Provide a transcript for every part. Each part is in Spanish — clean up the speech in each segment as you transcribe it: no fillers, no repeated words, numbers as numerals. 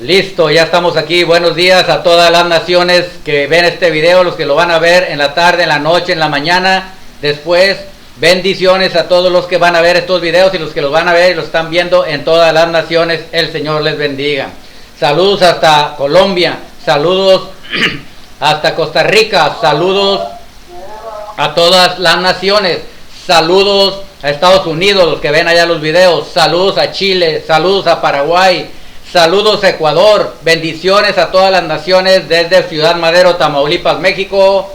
Listo, ya estamos aquí. Buenos días a todas las naciones que ven este video, los que lo van a ver en la tarde, en la noche, en la mañana, después. Bendiciones a todos los que van a ver estos videos y los que los van a ver y los están viendo en todas las naciones. El Señor les bendiga. Saludos hasta Colombia, saludos hasta Costa Rica, saludos a todas las naciones, saludos a Estados Unidos, los que ven allá los videos, saludos a Chile, saludos a Paraguay, saludos a Ecuador, bendiciones a todas las naciones desde Ciudad Madero, Tamaulipas, México.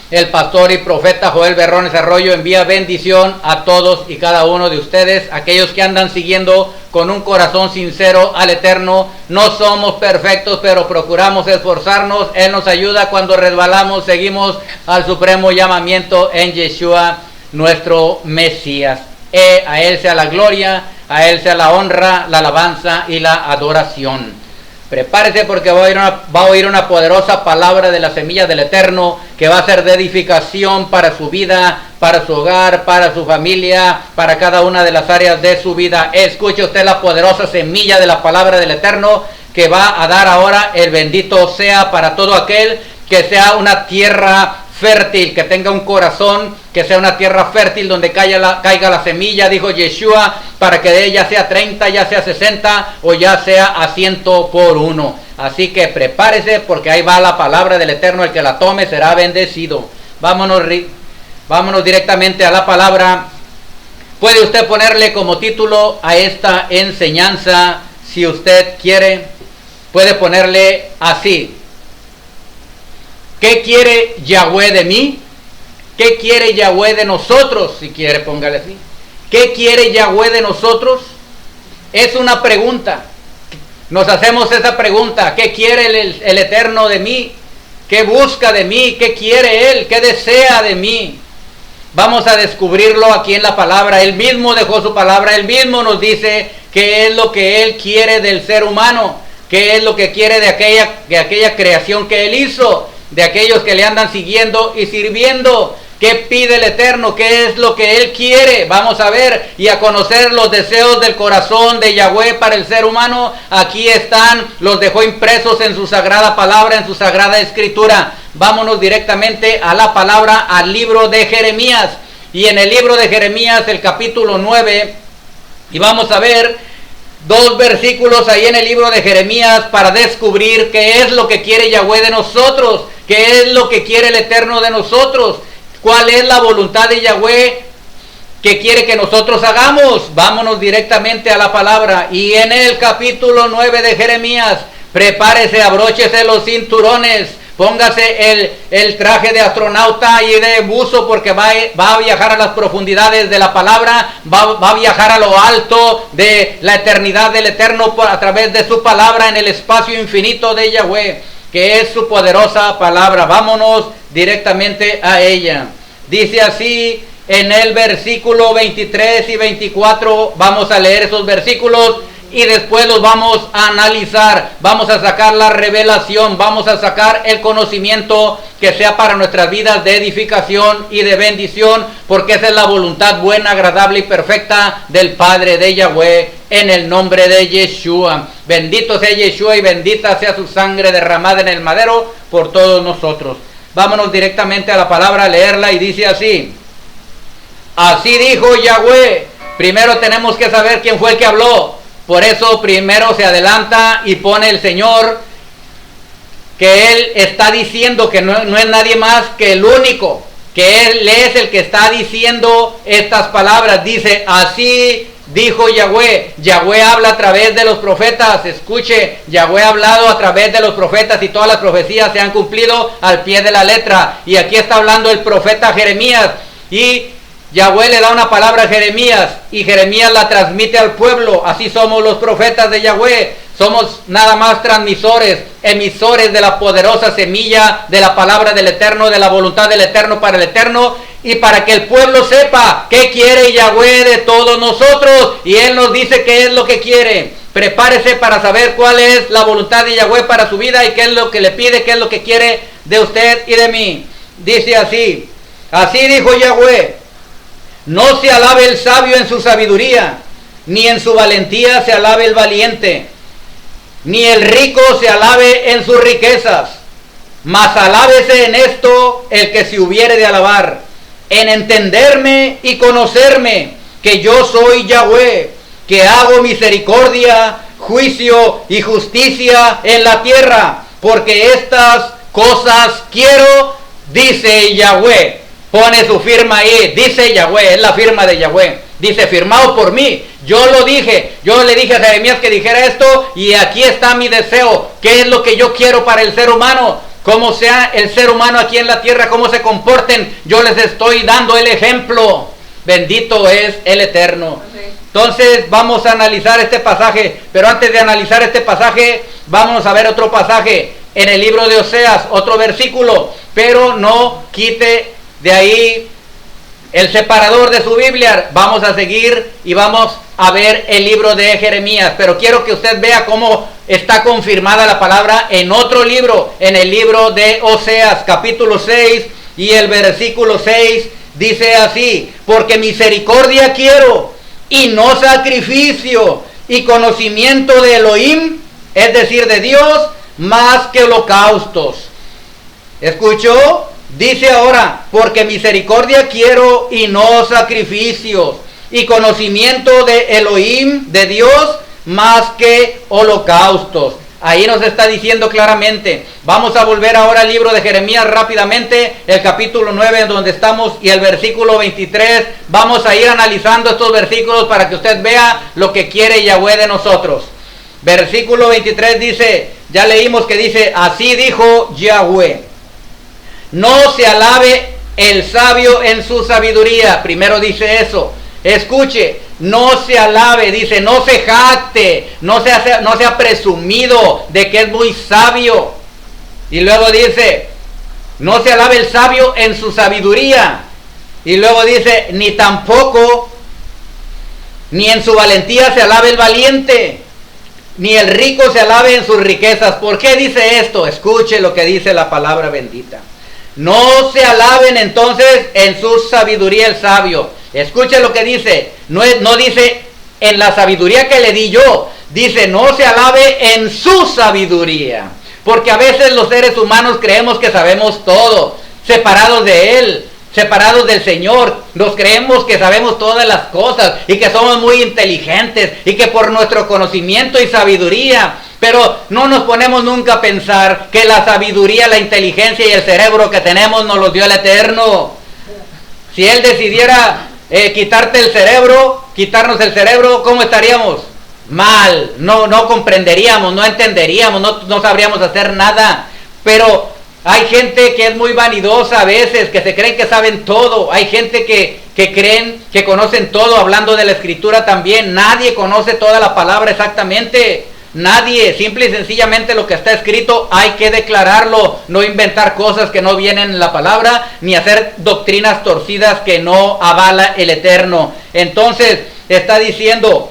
El pastor y profeta Joel Berrones Arroyo envía bendición a todos y cada uno de ustedes, aquellos que andan siguiendo con un corazón sincero al Eterno. No somos perfectos, pero procuramos esforzarnos. Él nos ayuda cuando resbalamos, seguimos al supremo llamamiento en Yeshua, nuestro Mesías. A Él sea la gloria, a Él sea la honra, la alabanza y la adoración. Prepárese porque va a oír una poderosa palabra de la semilla del Eterno que va a ser de edificación para su vida, para su hogar, para su familia, para cada una de las áreas de su vida. Escuche usted la poderosa semilla de la palabra del Eterno que va a dar ahora el bendito sea para todo aquel que sea una tierra fértil, que tenga un corazón, que sea una tierra fértil donde caiga la semilla, dijo Yeshua, para que de ella sea 30, ya sea 60 o ya sea a 100 por uno. Así que prepárese porque ahí va la palabra del Eterno, el que la tome será bendecido. Vámonos directamente a la palabra. Puede usted ponerle como título a esta enseñanza, si usted quiere, puede ponerle así: ¿qué quiere Yahweh de mí? ¿Qué quiere Yahweh de nosotros? Si quiere, póngale así. ¿Qué quiere Yahweh de nosotros? Es una pregunta. Nos hacemos esa pregunta. ¿Qué quiere el Eterno de mí? ¿Qué busca de mí? ¿Qué quiere Él? ¿Qué desea de mí? Vamos a descubrirlo aquí en la palabra. Él mismo dejó su palabra. Él mismo nos dice qué es lo que Él quiere del ser humano. ¿Qué es lo que quiere de aquella creación que Él hizo? De aquellos que le andan siguiendo y sirviendo. ¿Qué pide el Eterno? ¿Qué es lo que Él quiere? Vamos a ver y a conocer los deseos del corazón de Yahweh para el ser humano. Aquí están, los dejó impresos en su sagrada palabra, en su sagrada escritura. Vámonos directamente a la palabra, al libro de Jeremías. Y en el libro de Jeremías, el capítulo 9, y vamos a ver dos versículos ahí en el libro de Jeremías para descubrir qué es lo que quiere Yahweh de nosotros, qué es lo que quiere el Eterno de nosotros, cuál es la voluntad de Yahweh que quiere que nosotros hagamos. Vámonos directamente a la palabra. Y en el capítulo 9 de Jeremías, prepárese, abróchese los cinturones, póngase el traje de astronauta y de buzo, porque va a viajar a las profundidades de la palabra, va a viajar a lo alto de la eternidad del Eterno a través de su palabra en el espacio infinito de Yahweh, que es su poderosa palabra. Vámonos directamente a ella. Dice así en el versículo 23 y 24, vamos a leer esos versículos y después los vamos a analizar, vamos a sacar la revelación, vamos a sacar el conocimiento que sea para nuestras vidas de edificación y de bendición, porque esa es la voluntad buena, agradable y perfecta del Padre de Yahweh, en el nombre de Yeshua. Bendito sea Yeshua y bendita sea su sangre derramada en el madero por todos nosotros. Vámonos directamente a la palabra a leerla y dice así: así dijo Yahweh. Primero tenemos que saber quién fue el que habló. Por eso primero se adelanta y pone el Señor, que Él está diciendo que no es nadie más que el único, que Él es el que está diciendo estas palabras. Dice, así dijo Yahweh. Yahweh habla a través de los profetas. Escuche, Yahweh ha hablado a través de los profetas y todas las profecías se han cumplido al pie de la letra. Y aquí está hablando el profeta Jeremías y Yahweh le da una palabra a Jeremías y Jeremías la transmite al pueblo. Así somos los profetas de Yahweh. Somos nada más transmisores, emisores de la poderosa semilla de la palabra del Eterno, de la voluntad del Eterno para el Eterno, y para que el pueblo sepa qué quiere Yahweh de todos nosotros. Y Él nos dice qué es lo que quiere. Prepárese para saber cuál es la voluntad de Yahweh para su vida y qué es lo que le pide, qué es lo que quiere de usted y de mí. Dice así, así dijo Yahweh: no se alabe el sabio en su sabiduría, ni en su valentía se alabe el valiente. ni el rico se alabe en sus riquezas, mas alábese en esto el que se hubiere de alabar, en entenderme y conocerme, que yo soy Yahweh, que hago misericordia, juicio y justicia en la tierra, porque estas cosas quiero, dice Yahweh. Pone su firma ahí, dice Yahweh, es la firma de Yahweh. Dice, firmado por mí. Yo lo dije, yo le dije a Jeremías que dijera esto, y aquí está mi deseo. ¿Qué es lo que yo quiero para el ser humano? Cómo sea el ser humano aquí en la tierra, cómo se comporten. Yo les estoy dando el ejemplo. Bendito es el Eterno. Entonces vamos a analizar este pasaje, pero antes de analizar este pasaje, vamos a ver otro pasaje en el libro de Oseas, otro versículo, pero no quite de ahí el separador de su Biblia. Vamos a seguir y vamos a ver el libro de Jeremías, pero quiero que usted vea cómo está confirmada la palabra en otro libro, en el libro de Oseas, capítulo 6 y el versículo 6, dice así: porque misericordia quiero y no sacrificio, y conocimiento de Elohim, es decir, de Dios, más que holocaustos. ¿Escuchó? Dice ahora, porque misericordia quiero y no sacrificios, y conocimiento de Elohim, de Dios, más que holocaustos. Ahí nos está diciendo claramente. Vamos a volver ahora al libro de Jeremías rápidamente, el capítulo 9 en donde estamos, y el versículo 23. Vamos a ir analizando estos versículos para que usted vea lo que quiere Yahweh de nosotros. Versículo 23 dice, ya leímos que dice, así dijo Yahweh: no se alabe el sabio en su sabiduría. Primero dice eso. Escuche, no se alabe, dice, no se jacte, no sea presumido de que es muy sabio. Y luego dice, no se alabe el sabio en su sabiduría. Y luego dice, ni tampoco, ni en su valentía se alabe el valiente, ni el rico se alabe en sus riquezas. ¿Por qué dice esto? Escuche lo que dice la palabra bendita. No se alaben entonces en su sabiduría el sabio. Escuche lo que dice. No dice en la sabiduría que le di yo. Dice, no se alabe en su sabiduría. Porque a veces los seres humanos creemos que sabemos todo, separados de Él, separados del Señor. Nos creemos que sabemos todas las cosas y que somos muy inteligentes y que por nuestro conocimiento y sabiduría. Pero no nos ponemos nunca a pensar que la sabiduría, la inteligencia y el cerebro que tenemos nos los dio el Eterno. Si Él decidiera quitarte el cerebro, quitarnos el cerebro, ¿cómo estaríamos? Mal, no comprenderíamos, no entenderíamos, no sabríamos hacer nada. Pero hay gente que es muy vanidosa a veces, que se creen que saben todo. Hay gente que creen que conocen todo, hablando de la Escritura también. Nadie conoce toda la palabra exactamente. Nadie, simple y sencillamente lo que está escrito hay que declararlo, no inventar cosas que no vienen en la palabra, ni hacer doctrinas torcidas que no avala el Eterno. Entonces está diciendo,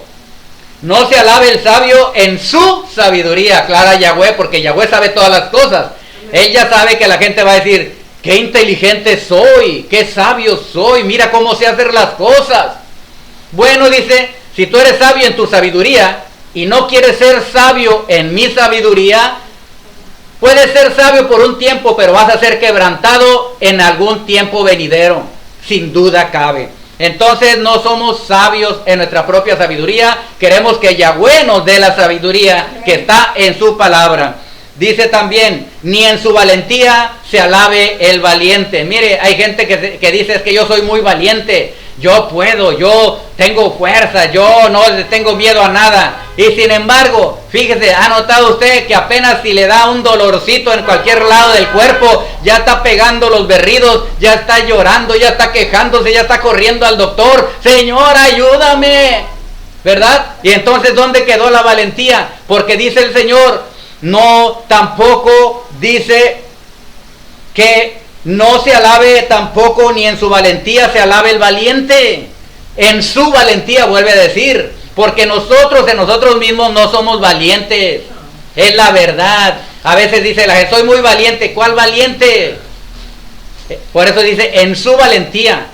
no se alabe el sabio en su sabiduría. Aclara Yahweh, porque Yahweh sabe todas las cosas. Él ya sabe que la gente va a decir, qué inteligente soy, qué sabio soy, mira cómo sé hacer las cosas. Bueno, dice, si tú eres sabio en tu sabiduría y no quieres ser sabio en mi sabiduría, puedes ser sabio por un tiempo, pero vas a ser quebrantado en algún tiempo venidero, sin duda cabe. Entonces no somos sabios en nuestra propia sabiduría, queremos que Yahweh nos dé la sabiduría que está en su palabra. Dice también, ni en su valentía se alabe el valiente. Mire, hay gente que dice, es que yo soy muy valiente, yo puedo, yo tengo fuerza, yo no le tengo miedo a nada. Y sin embargo, fíjese, ¿ha notado usted que apenas si le da un dolorcito en cualquier lado del cuerpo, ya está pegando los berridos, ya está llorando, ya está quejándose, ya está corriendo al doctor? Señor, ayúdame, ¿verdad? Y entonces, ¿dónde quedó la valentía? Porque dice el Señor, no, tampoco dice que no se alabe tampoco, ni en su valentía se alabe el valiente. En su valentía, vuelve a decir, porque nosotros en nosotros mismos no somos valientes. Es la verdad. A veces dice la gente, soy muy valiente. ¿Cuál valiente? Por eso dice, en su valentía.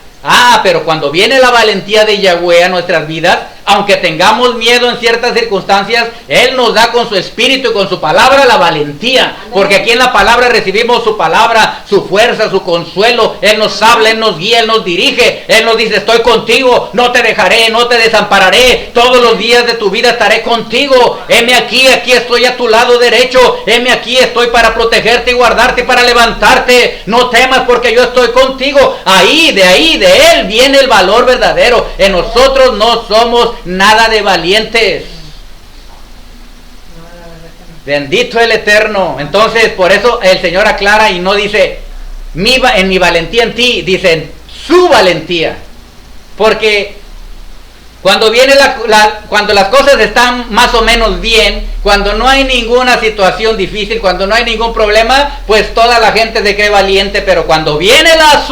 Pero cuando viene la valentía de Yahweh a nuestras vidas, aunque tengamos miedo en ciertas circunstancias, Él nos da con su espíritu y con su palabra la valentía. Porque aquí en la palabra recibimos su palabra, su fuerza, su consuelo. Él nos habla, Él nos guía, Él nos dirige. Él nos dice, estoy contigo, no te dejaré, no te desampararé. Todos los días de tu vida estaré contigo. Heme aquí, aquí estoy a tu lado derecho. Heme aquí, estoy para protegerte y guardarte y para levantarte. No temas porque yo estoy contigo. Ahí, de Él viene el valor verdadero. En nosotros no somos nada de valientes. Bendito el Eterno. Entonces, por eso el Señor aclara y no dice en mi valentía en ti, dice su valentía. Porque cuando viene cuando las cosas están más o menos bien, cuando no hay ninguna situación difícil, cuando no hay ningún problema, pues toda la gente se cree valiente. Pero cuando viene la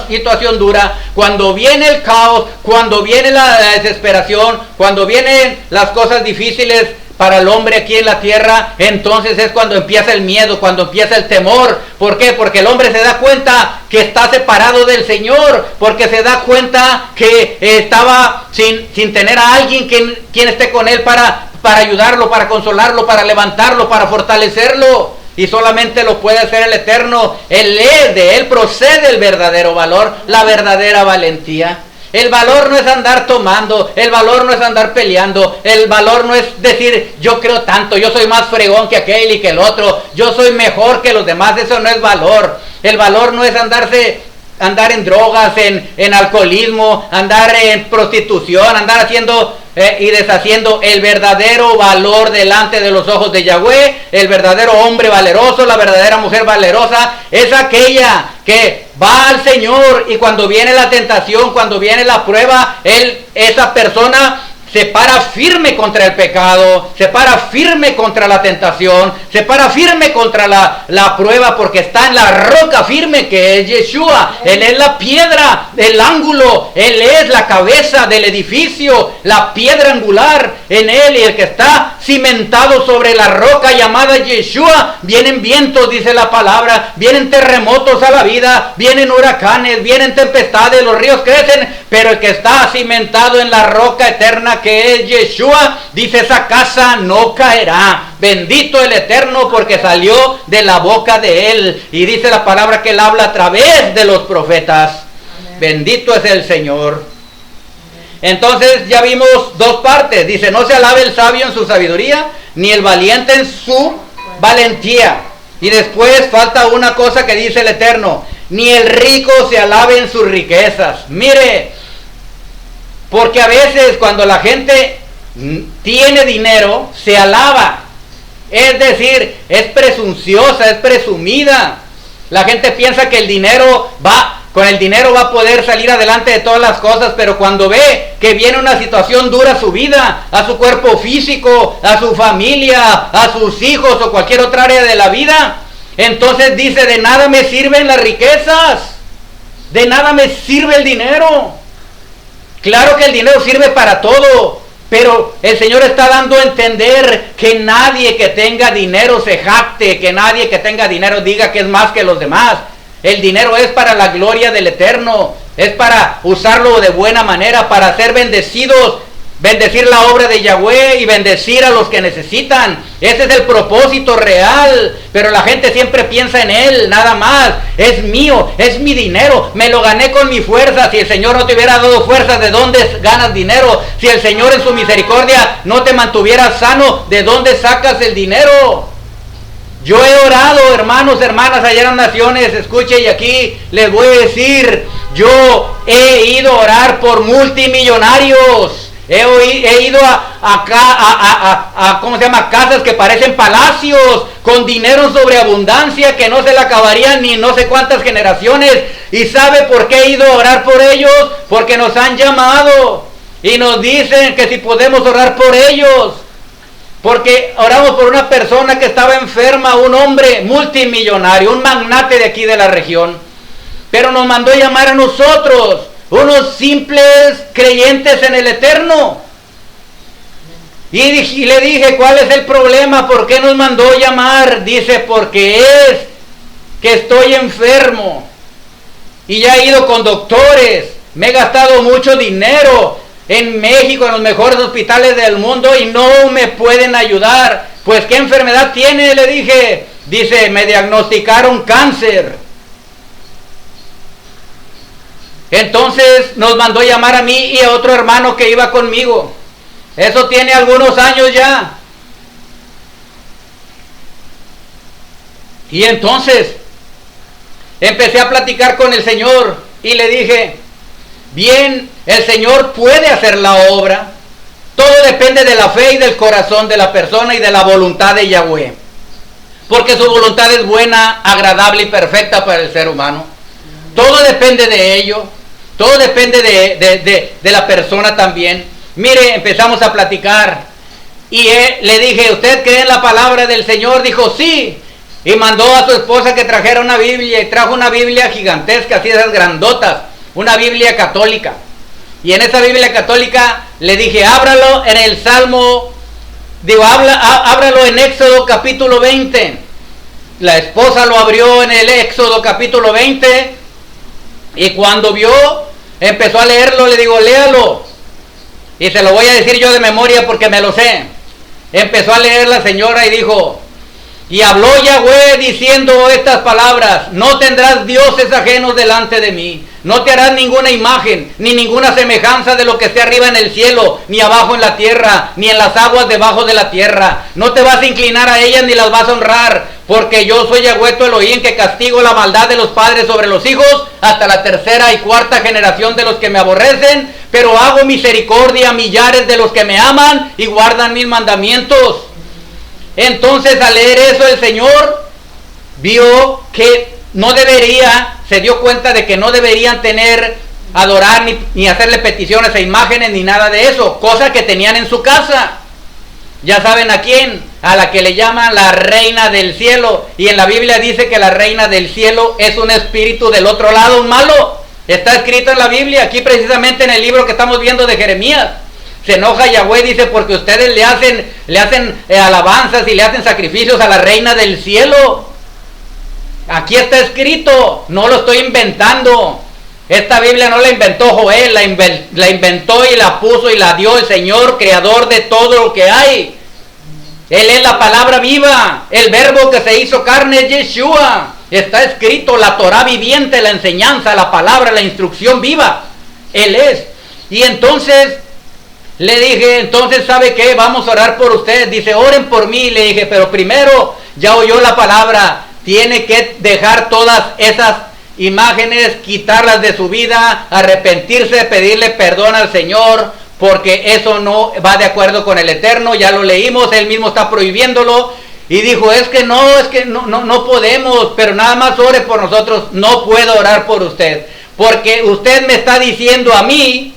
situación dura, cuando viene el caos, cuando viene la desesperación, cuando vienen las cosas difíciles para el hombre aquí en la tierra, entonces es cuando empieza el miedo, cuando empieza el temor. ¿Por qué? Porque el hombre se da cuenta que está separado del Señor, porque se da cuenta que estaba sin tener a alguien quien esté con él para ayudarlo, para consolarlo, para levantarlo, para fortalecerlo. Y solamente lo puede hacer el Eterno. De Él procede el verdadero valor, la verdadera valentía. El valor no es andar tomando, el valor no es andar peleando, el valor no es decir yo creo tanto, yo soy más fregón que aquel y que el otro, yo soy mejor que los demás. Eso no es valor. El valor no es andar en drogas, en alcoholismo, andar en prostitución, andar haciendo y deshaciendo. El verdadero valor delante de los ojos de Yahweh, el verdadero hombre valeroso, la verdadera mujer valerosa, es aquella que va al Señor y cuando viene la tentación, cuando viene la prueba, esa persona se para firme contra el pecado, se para firme contra la tentación, se para firme contra la prueba, porque está en la roca firme que es Yeshua. Él es la piedra, el ángulo, Él es la cabeza del edificio, la piedra angular en Él, y el que está cimentado sobre la roca llamada Yeshua. Vienen vientos, dice la palabra, vienen terremotos a la vida, vienen huracanes, vienen tempestades, los ríos crecen, pero el que está cimentado en la roca eterna que es Yeshua, dice, esa casa no caerá. Bendito el Eterno, porque salió de la boca de Él, y dice la palabra que Él habla a través de los profetas. Amén. Bendito es el Señor. Entonces ya vimos dos partes. Dice, no se alabe el sabio en su sabiduría, ni el valiente en su valentía. Y después falta una cosa que dice el Eterno, ni el rico se alabe en sus riquezas. Mire, porque a veces cuando la gente tiene dinero, se alaba. Es decir, es presunciosa, es presumida. La gente piensa que con el dinero va a poder salir adelante de todas las cosas, pero cuando ve que viene una situación dura a su vida, a su cuerpo físico, a su familia, a sus hijos o cualquier otra área de la vida, entonces dice, de nada me sirven las riquezas, de nada me sirve el dinero. Claro que el dinero sirve para todo, pero el Señor está dando a entender que nadie que tenga dinero se jacte, que nadie que tenga dinero diga que es más que los demás. El dinero es para la gloria del Eterno, es para usarlo de buena manera, para ser bendecidos, bendecir la obra de Yahweh y bendecir a los que necesitan. Ese es el propósito real, pero la gente siempre piensa en él, nada más. Es mío, es mi dinero, me lo gané con mi fuerza. Si el Señor no te hubiera dado fuerza, ¿de dónde ganas dinero? Si el Señor en su misericordia no te mantuviera sano, ¿de dónde sacas el dinero? Yo he orado, hermanos, hermanas, allá en las naciones, escuche, y aquí les voy a decir, yo he ido a orar por multimillonarios. He ido a ¿cómo se llama? Casas que parecen palacios, con dinero en sobreabundancia que no se le acabarían ni no sé cuántas generaciones. ¿Y sabe por qué he ido a orar por ellos? Porque nos han llamado y nos dicen que si podemos orar por ellos. Porque oramos por una persona que estaba enferma, un hombre multimillonario, un magnate de aquí de la región, pero nos mandó a llamar a nosotros, unos simples creyentes en el Eterno. Y le dije, ¿cuál es el problema? ¿Por qué nos mandó llamar? Dice, porque es que estoy enfermo y ya he ido con doctores Me he gastado mucho dinero en México, en los mejores hospitales del mundo, y no me pueden ayudar. Pues, ¿qué enfermedad tiene?, le dije. Dice, me diagnosticaron cáncer. Entonces nos mandó llamar a mí y a otro hermano que iba conmigo. Eso tiene algunos años ya. Y entonces empecé a platicar con el Señor y le dije, bien, el Señor puede hacer la obra. Todo depende de la fe y del corazón de la persona y de la voluntad de Yahweh. Porque su voluntad es buena, agradable y perfecta para el ser humano. Todo depende de ello. Todo depende de la persona también. Mire, empezamos a platicar. Y le dije, ¿usted cree en la palabra del Señor? Dijo, sí. Y mandó a su esposa que trajera una Biblia. Y trajo una Biblia gigantesca, así de esas grandotas. Una Biblia católica. Y en esa Biblia católica le dije, ábralo en el Salmo. Digo, ábralo en Éxodo capítulo 20. La esposa lo abrió en el Éxodo capítulo 20. Y cuando vio, empezó a leerlo. Le digo, léalo. Y se lo voy a decir yo de memoria porque me lo sé. Empezó a leer la señora y dijo, y habló Yahweh diciendo estas palabras, no tendrás dioses ajenos delante de mí, no te harás ninguna imagen, ni ninguna semejanza de lo que esté arriba en el cielo, ni abajo en la tierra, ni en las aguas debajo de la tierra. No te vas a inclinar a ellas ni las vas a honrar, porque yo soy Yahweh tu Elohim, que castigo la maldad de los padres sobre los hijos, hasta la tercera y cuarta generación de los que me aborrecen, pero hago misericordia a millares de los que me aman y guardan mis mandamientos. Entonces, al leer eso, el Señor vio que no debería, se dio cuenta de que no deberían adorar ni hacerle peticiones a imágenes ni nada de eso, cosa que tenían en su casa. Ya saben a quién, a la que le llaman la reina del cielo. Y en la Biblia dice que la reina del cielo es un espíritu del otro lado, un malo. Está escrito en la Biblia, aquí precisamente en el libro que estamos viendo de Jeremías. Se enoja Yahweh, dice, porque ustedes le hacen alabanzas y le hacen sacrificios a la reina del cielo. Aquí está escrito, no lo estoy inventando. Esta Biblia no la inventó Joel, la inventó y la puso y la dio el Señor, creador de todo lo que hay. Él es la palabra viva, el verbo que se hizo carne es Yeshua. Está escrito, la Torah viviente, la enseñanza, la palabra, la instrucción viva. Él es. Y entonces le dije, entonces, ¿sabe qué? Vamos a orar por usted. Dice, oren por mí. Le dije, pero primero, ya oyó la palabra. Tiene que dejar todas esas imágenes, quitarlas de su vida, arrepentirse, pedirle perdón al Señor, porque eso no va de acuerdo con el Eterno. Ya lo leímos, Él mismo está prohibiéndolo. Y dijo, es que no podemos, pero nada más ore por nosotros. No puedo orar por usted, porque usted me está diciendo a mí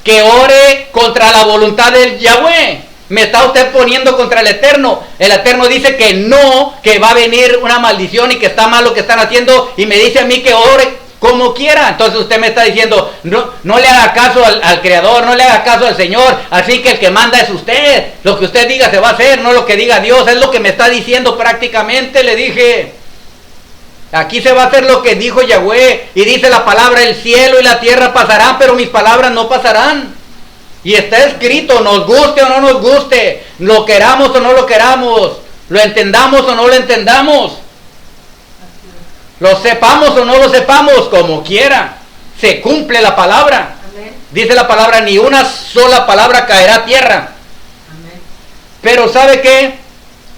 que ore contra la voluntad del Yahweh. Me está usted poniendo contra el Eterno. El Eterno dice que no, que va a venir una maldición y que está mal lo que están haciendo, y me dice a mí que ore como quiera. Entonces usted me está diciendo, no le haga caso al Creador, no le haga caso al Señor, así que el que manda es usted. Lo que usted diga se va a hacer, no lo que diga Dios. Es lo que me está diciendo prácticamente. Le dije, aquí se va a hacer lo que dijo Yahweh. Y dice la palabra, el cielo y la tierra pasarán, pero mis palabras no pasarán. Y está escrito, nos guste o no nos guste, lo queramos o no lo queramos, lo entendamos o no lo entendamos, lo sepamos o no lo sepamos, como quiera, se cumple la palabra. Amén. Dice la palabra, ni una sola palabra caerá a tierra. Amén. Pero ¿sabe qué?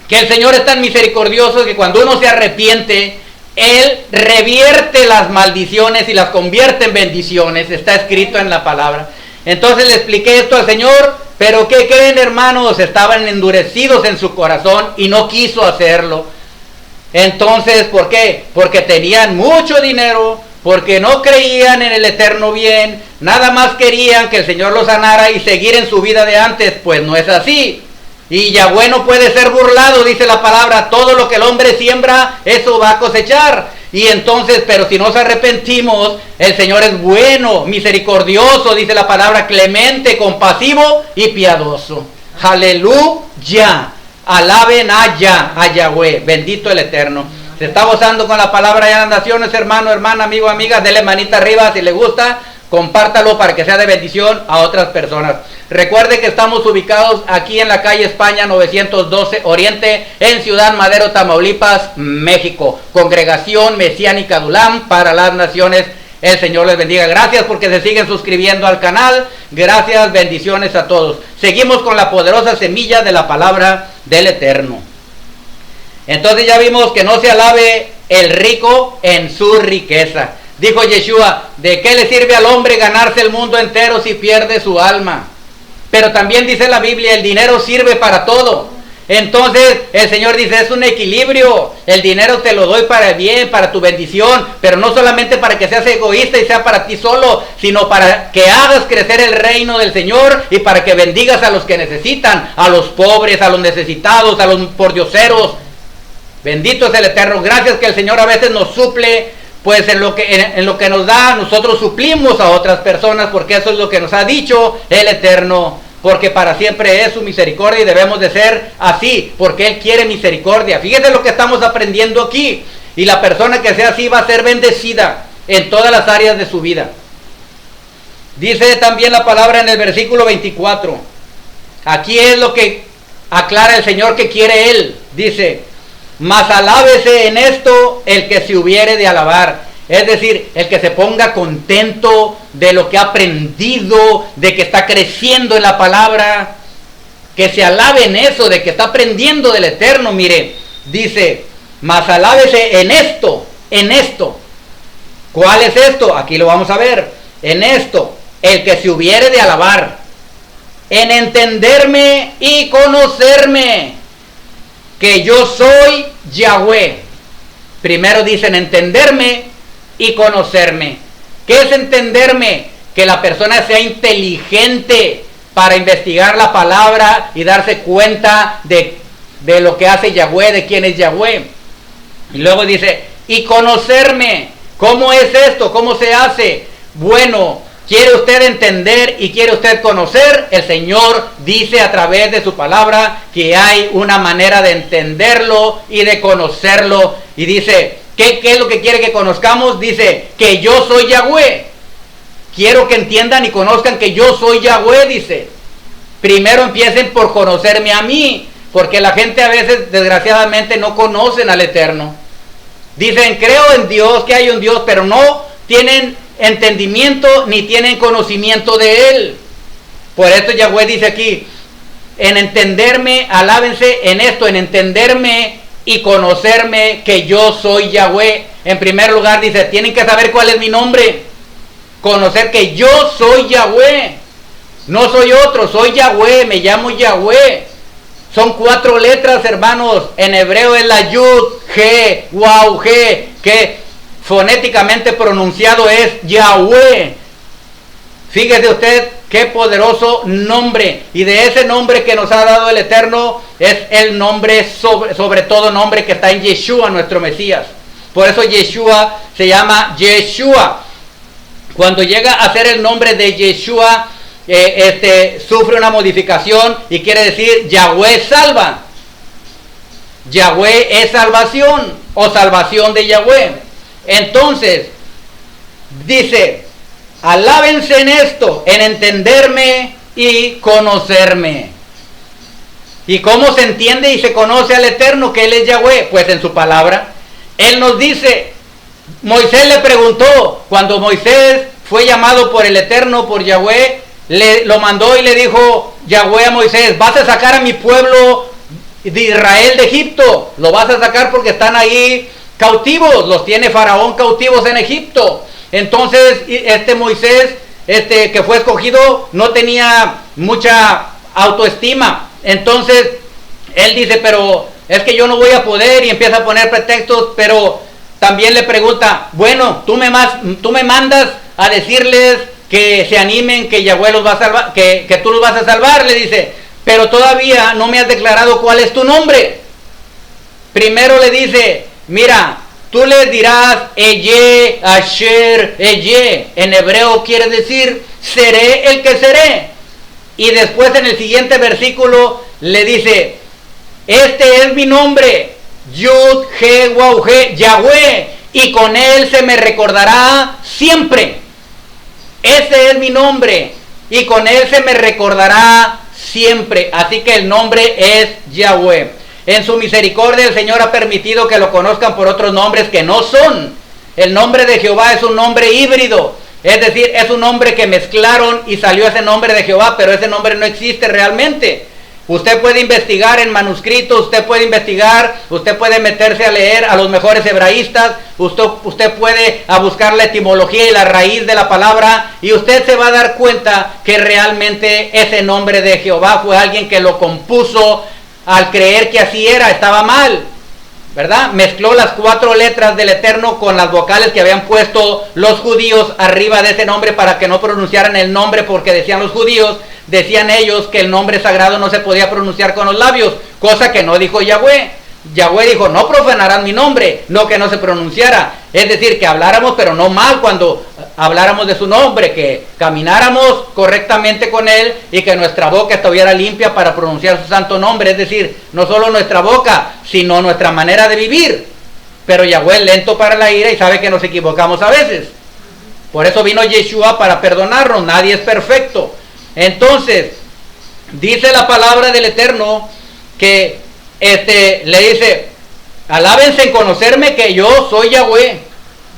Que el Señor es tan misericordioso que cuando uno se arrepiente, Él revierte las maldiciones y las convierte en bendiciones. Está escrito en la palabra. Entonces le expliqué esto al Señor, pero ¿qué creen, hermanos? Estaban endurecidos en su corazón y no quiso hacerlo. Entonces, ¿por qué? Porque tenían mucho dinero, porque no creían en el Eterno bien, nada más querían que el Señor los sanara y seguir en su vida de antes. Pues no es así. Y Yahweh no puede ser burlado, dice la palabra, todo lo que el hombre siembra, eso va a cosechar. Y entonces, pero si nos arrepentimos, el Señor es bueno, misericordioso, dice la palabra, clemente, compasivo y piadoso. Aleluya. Alaben a Yahweh, bendito el Eterno. Se está gozando con la palabra ya en las naciones, hermano, hermana, amigo, amiga. Dele manita arriba si le gusta, compártalo para que sea de bendición a otras personas. Recuerde que estamos ubicados aquí en la calle España 912 Oriente, en Ciudad Madero, Tamaulipas, México. Congregación Mesiánica Adulam para las Naciones. El Señor les bendiga. Gracias porque se siguen suscribiendo al canal. Gracias, bendiciones a todos. Seguimos con la poderosa semilla de la palabra del Eterno. Entonces ya vimos que no se alabe el rico en su riqueza. Dijo Yeshua, ¿de qué le sirve al hombre ganarse el mundo entero si pierde su alma? Pero también dice la Biblia, el dinero sirve para todo. Entonces el Señor dice, es un equilibrio. El dinero te lo doy para el bien, para tu bendición, pero no solamente para que seas egoísta y sea para ti solo, sino para que hagas crecer el reino del Señor y para que bendigas a los que necesitan, a los pobres, a los necesitados, a los pordioseros. Bendito es el Eterno. Gracias que el Señor a veces nos suple, pues en lo que nos da, nosotros suplimos a otras personas, porque eso es lo que nos ha dicho el Eterno, porque para siempre es su misericordia y debemos de ser así, porque Él quiere misericordia. Fíjense lo que estamos aprendiendo aquí, y la persona que sea así va a ser bendecida en todas las áreas de su vida. Dice también la palabra en el versículo 24, aquí es lo que aclara el Señor que quiere Él. Dice, mas alábese en esto el que se hubiere de alabar. Es decir, el que se ponga contento de lo que ha aprendido, de que está creciendo en la palabra, que se alabe en eso, de que está aprendiendo del Eterno. Mire, dice, mas alábese en esto, en esto. ¿Cuál es esto? Aquí lo vamos a ver. En esto, el que se hubiere de alabar, en entenderme y conocerme, que yo soy Yahweh. Primero dicen entenderme y conocerme. ¿Qué es entenderme? Que la persona sea inteligente para investigar la palabra y darse cuenta de lo que hace Yahweh, de quién es Yahweh. Y luego dice, y conocerme. ¿Cómo es esto? ¿Cómo se hace? Bueno, ¿quiere usted entender y quiere usted conocer? El Señor dice a través de su palabra que hay una manera de entenderlo y de conocerlo. Y dice, ¿qué es lo que quiere que conozcamos? Dice, que yo soy Yahweh. Quiero que entiendan y conozcan que yo soy Yahweh, dice. Primero empiecen por conocerme a mí, porque la gente a veces, desgraciadamente, no conocen al Eterno. Dicen, creo en Dios, que hay un Dios, pero no tienen entendimiento ni tienen conocimiento de Él. Por esto Yahweh dice aquí, en entenderme, alábense en esto, en entenderme y conocerme que yo soy Yahweh. En primer lugar dice, tienen que saber cuál es mi nombre, conocer que yo soy Yahweh, no soy otro, soy Yahweh, me llamo Yahweh. Son 4 letras, hermanos. En hebreo es la Yud, He, Waw, He, que fonéticamente pronunciado es Yahweh. Fíjese usted qué poderoso nombre. Y de ese nombre que nos ha dado el Eterno es el nombre, sobre todo nombre que está en Yeshua, nuestro Mesías. Por eso Yeshua se llama Yeshua. Cuando llega a ser el nombre de Yeshua, sufre una modificación y quiere decir Yahweh salva. Yahweh es salvación o salvación de Yahweh. Entonces, dice, alábense en esto, en entenderme y conocerme. ¿Y cómo se entiende y se conoce al Eterno que Él es Yahweh? Pues en su palabra. Él nos dice, Moisés le preguntó, cuando Moisés fue llamado por el Eterno, por Yahweh, lo mandó y le dijo Yahweh a Moisés, vas a sacar a mi pueblo de Israel de Egipto, lo vas a sacar porque están ahí cautivos, los tiene Faraón cautivos en Egipto. Entonces Moisés, que fue escogido, no tenía mucha autoestima. Entonces él dice, pero es que yo no voy a poder, y empieza a poner pretextos. Pero también le pregunta, bueno, tú me mandas a decirles que se animen, que Yahweh los va a salvar, que tú los vas a salvar. Le dice, pero todavía no me has declarado cuál es tu nombre. Primero le dice, mira, tú les dirás Eye, Asher, Eye. En hebreo quiere decir seré el que seré. Y después en el siguiente versículo le dice, este es mi nombre, Yud, He, Waw, He, Yahweh, y con él se me recordará siempre. Ese es mi nombre y con él se me recordará siempre. Así que el nombre es Yahweh. En su misericordia el Señor ha permitido que lo conozcan por otros nombres que no son. El nombre de Jehová es un nombre híbrido. Es decir, es un nombre que mezclaron y salió ese nombre de Jehová, pero ese nombre no existe realmente. Usted puede investigar en manuscritos, usted puede investigar, usted puede meterse a leer a los mejores hebraístas, usted puede a buscar la etimología y la raíz de la palabra, y usted se va a dar cuenta que realmente ese nombre de Jehová fue alguien que lo compuso al creer que así era, estaba mal, ¿verdad? Mezcló las 4 letras del Eterno con las vocales que habían puesto los judíos arriba de ese nombre para que no pronunciaran el nombre, porque decían los judíos, decían ellos que el nombre sagrado no se podía pronunciar con los labios, cosa que no dijo Yahweh. Yahweh dijo, no profanarán mi nombre, no que no se pronunciara. Es decir, que habláramos, pero no mal cuando habláramos de su nombre, que camináramos correctamente con él y que nuestra boca estuviera limpia para pronunciar su santo nombre. Es decir, no solo nuestra boca, sino nuestra manera de vivir. Pero Yahweh es lento para la ira y sabe que nos equivocamos a veces. Por eso vino Yeshua para perdonarnos, nadie es perfecto. Entonces, dice la palabra del Eterno que le dice, alábense en conocerme que yo soy Yahweh.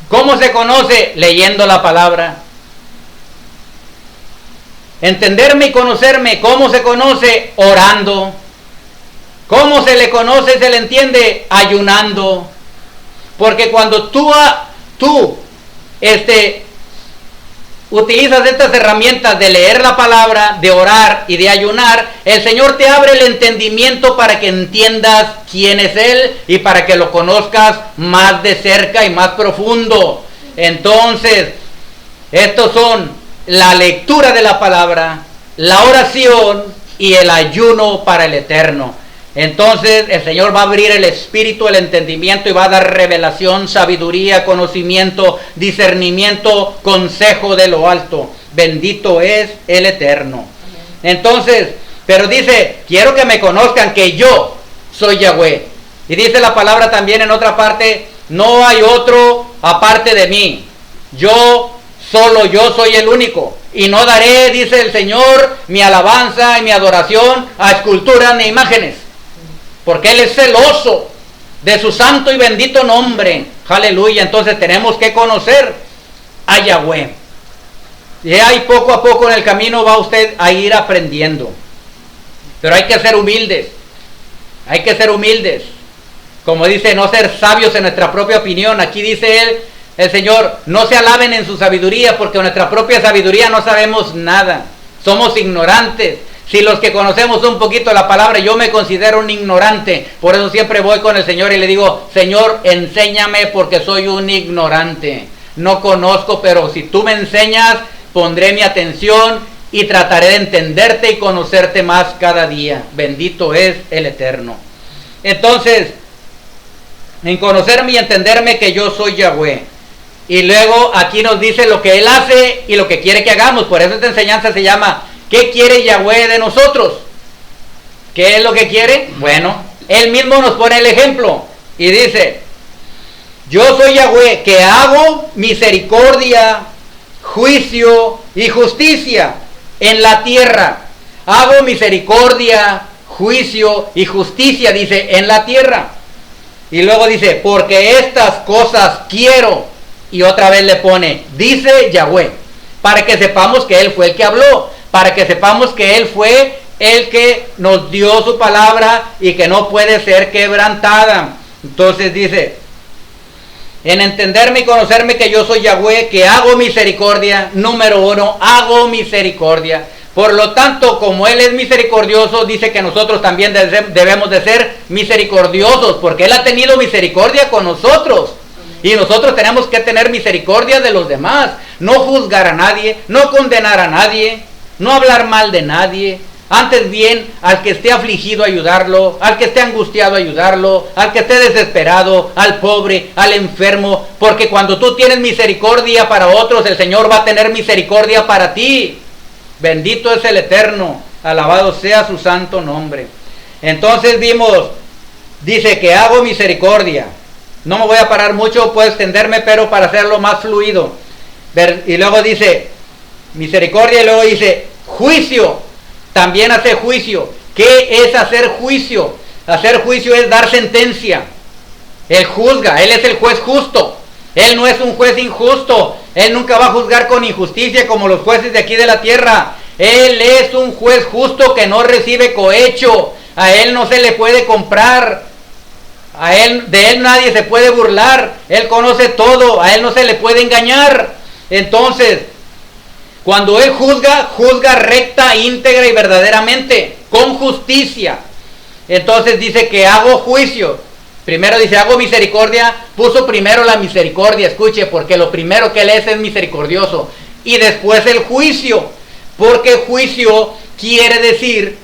¿Cómo se conoce? Leyendo la palabra. Entenderme y conocerme. ¿Cómo se conoce? Orando. ¿Cómo se le conoce, se le entiende? Ayunando. Porque cuando tú utilizas estas herramientas de leer la palabra, de orar y de ayunar, el Señor te abre el entendimiento para que entiendas quién es Él y para que lo conozcas más de cerca y más profundo. Entonces, estos son la lectura de la palabra, la oración y el ayuno para el Eterno. Entonces el Señor va a abrir el espíritu, el entendimiento y va a dar revelación, sabiduría, conocimiento, discernimiento, consejo de lo alto. Bendito es el Eterno. Entonces, pero dice, quiero que me conozcan que yo soy Yahweh. Y dice la palabra también en otra parte, no hay otro aparte de mí. Solo yo soy el único. Y no daré, dice el Señor, mi alabanza y mi adoración a esculturas ni imágenes. Porque Él es celoso de su santo y bendito nombre. Aleluya. Entonces tenemos que conocer a Yahweh. Y ahí poco a poco en el camino va usted a ir aprendiendo. Pero hay que ser humildes. Hay que ser humildes. Como dice, no ser sabios en nuestra propia opinión. Aquí dice el Señor, no se alaben en su sabiduría, porque en nuestra propia sabiduría no sabemos nada. Somos ignorantes. Si los que conocemos un poquito la palabra, yo me considero un ignorante. Por eso siempre voy con el Señor y le digo, Señor, enséñame porque soy un ignorante. No conozco, pero si tú me enseñas, pondré mi atención y trataré de entenderte y conocerte más cada día. Bendito es el Eterno. Entonces, en conocerme y entenderme que yo soy Yahweh. Y luego aquí nos dice lo que Él hace y lo que quiere que hagamos. Por eso esta enseñanza se llama ¿qué quiere Yahweh de nosotros? ¿Qué es lo que quiere? Bueno, Él mismo nos pone el ejemplo y dice, yo soy Yahweh que hago misericordia, juicio y justicia en la tierra. Hago misericordia, juicio y justicia, dice, en la tierra. Y luego dice, porque estas cosas quiero. Y otra vez le pone, dice Yahweh, para que sepamos que Él fue el que habló. Para que sepamos que Él fue el que nos dio su palabra y que no puede ser quebrantada. Entonces dice, en entenderme y conocerme que yo soy Yahweh, que hago misericordia, número 1, hago misericordia. Por lo tanto, como Él es misericordioso, dice que nosotros también debemos de ser misericordiosos, porque Él ha tenido misericordia con nosotros. Y nosotros tenemos que tener misericordia de los demás. No juzgar a nadie, no condenar a nadie, no hablar mal de nadie. Antes bien, al que esté afligido ayudarlo, al que esté angustiado ayudarlo, al que esté desesperado, al pobre, al enfermo. Porque cuando tú tienes misericordia para otros, el Señor va a tener misericordia para ti. Bendito es el Eterno, alabado sea su santo nombre. Entonces vimos, dice que hago misericordia. No me voy a parar mucho, puedo extenderme, pero para hacerlo más fluido. Y luego dice, misericordia, y luego dice juicio, también hace juicio. ¿Qué es hacer juicio? Hacer juicio es dar sentencia. Él juzga, Él es el juez justo. Él no es un juez injusto. Él nunca va a juzgar con injusticia como los jueces de aquí de la tierra. Él es un juez justo que no recibe cohecho. A Él no se le puede comprar. De Él nadie se puede burlar. Él conoce todo. A Él no se le puede engañar. Entonces, cuando Él juzga, juzga recta, íntegra y verdaderamente, con justicia. Entonces dice que hago juicio. Primero dice, hago misericordia. Puso primero la misericordia, escuche, porque lo primero que Él es misericordioso. Y después el juicio, porque juicio quiere decir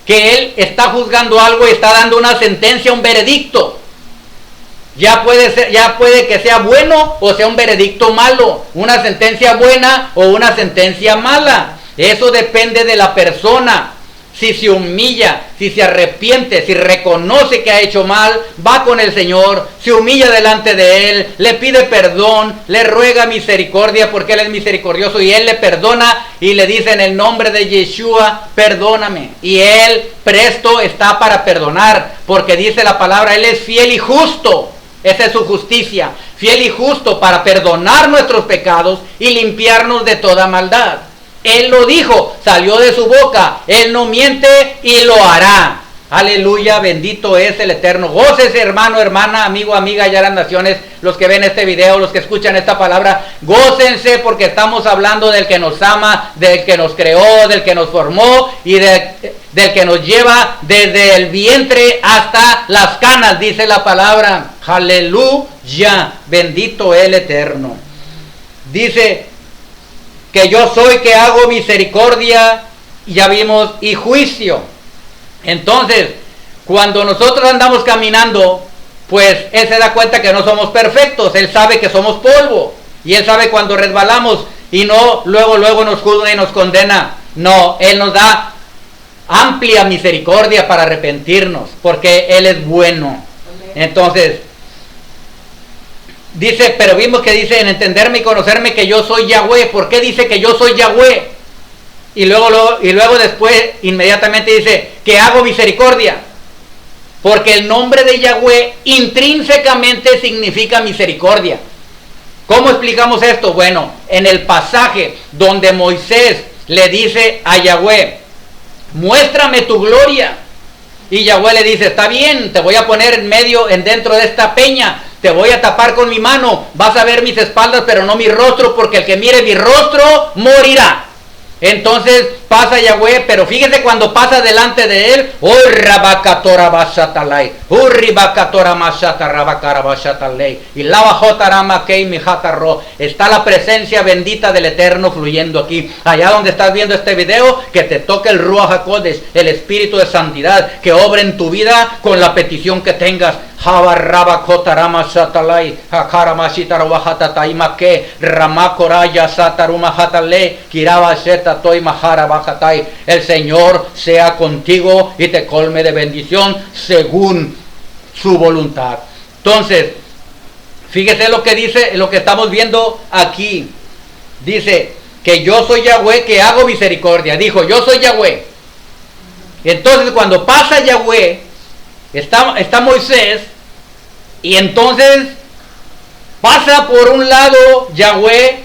que Él está juzgando algo y está dando una sentencia, un veredicto. Ya puede que sea bueno o sea un veredicto malo, una sentencia buena o una sentencia mala. Eso depende de la persona. Si se humilla, si se arrepiente, si reconoce que ha hecho mal, va con el Señor, se humilla delante de Él, le pide perdón, le ruega misericordia porque Él es misericordioso y Él le perdona y le dice en el nombre de Yeshua, perdóname. Y Él presto está para perdonar porque dice la palabra, Él es fiel y justo. Esa es su justicia, fiel y justo para perdonar nuestros pecados y limpiarnos de toda maldad. Él lo dijo, salió de su boca, Él no miente y lo hará. Aleluya, bendito es el Eterno. Gócese, hermano, hermana, amigo, amiga, allá en las naciones, los que ven este video, los que escuchan esta palabra, gócense porque estamos hablando del que nos ama, del que nos creó, del que nos formó y del que nos lleva desde el vientre hasta las canas, dice la palabra. Aleluya, bendito el Eterno. Dice que yo soy que hago misericordia, ya vimos, y juicio. Entonces, cuando nosotros andamos caminando, pues Él se da cuenta que no somos perfectos. Él sabe que somos polvo. Y Él sabe cuando resbalamos y no luego nos juzga y nos condena. No, Él nos da amplia misericordia para arrepentirnos, porque Él es bueno. Entonces, dice, pero vimos que dice en entenderme y conocerme que yo soy Yahweh. ¿Por qué dice que yo soy Yahweh? Y luego después inmediatamente dice que hago misericordia. Porque el nombre de Yahweh intrínsecamente significa misericordia. ¿Cómo explicamos esto? Bueno, en el pasaje donde Moisés le dice a Yahweh, muéstrame tu gloria. Y Yahweh le dice, está bien, te voy a poner dentro de esta peña. Te voy a tapar con mi mano, vas a ver mis espaldas pero no mi rostro, porque el que mire mi rostro morirá. Entonces pasa Yahweh, pero fíjese cuando pasa delante de él, está la presencia bendita del Eterno fluyendo aquí. Allá donde estás viendo este video, que te toque el Ruach HaKodesh, el Espíritu de Santidad, que obra en tu vida con la petición que tengas. El Señor sea contigo y te colme de bendición según su voluntad. Entonces, fíjese lo que dice, lo que estamos viendo aquí. Dice que yo soy Yahweh que hago misericordia. Dijo, yo soy Yahweh. Entonces cuando pasa Yahweh, está Moisés, y entonces pasa por un lado Yahweh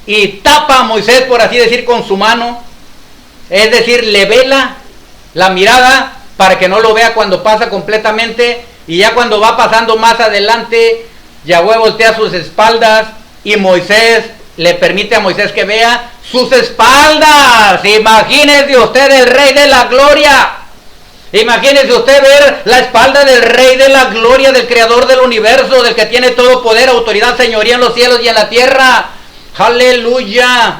y tapa a Moisés, por así decir, con su mano. Es decir, le vela la mirada para que no lo vea cuando pasa completamente. Y ya cuando va pasando más adelante, Yahweh voltea sus espaldas y Moisés le permite a Moisés que vea sus espaldas. Imagínese usted el Rey de la Gloria. Imagínese usted ver la espalda del Rey de la Gloria, del Creador del universo, del que tiene todo poder, autoridad, señoría en los cielos y en la tierra. Aleluya.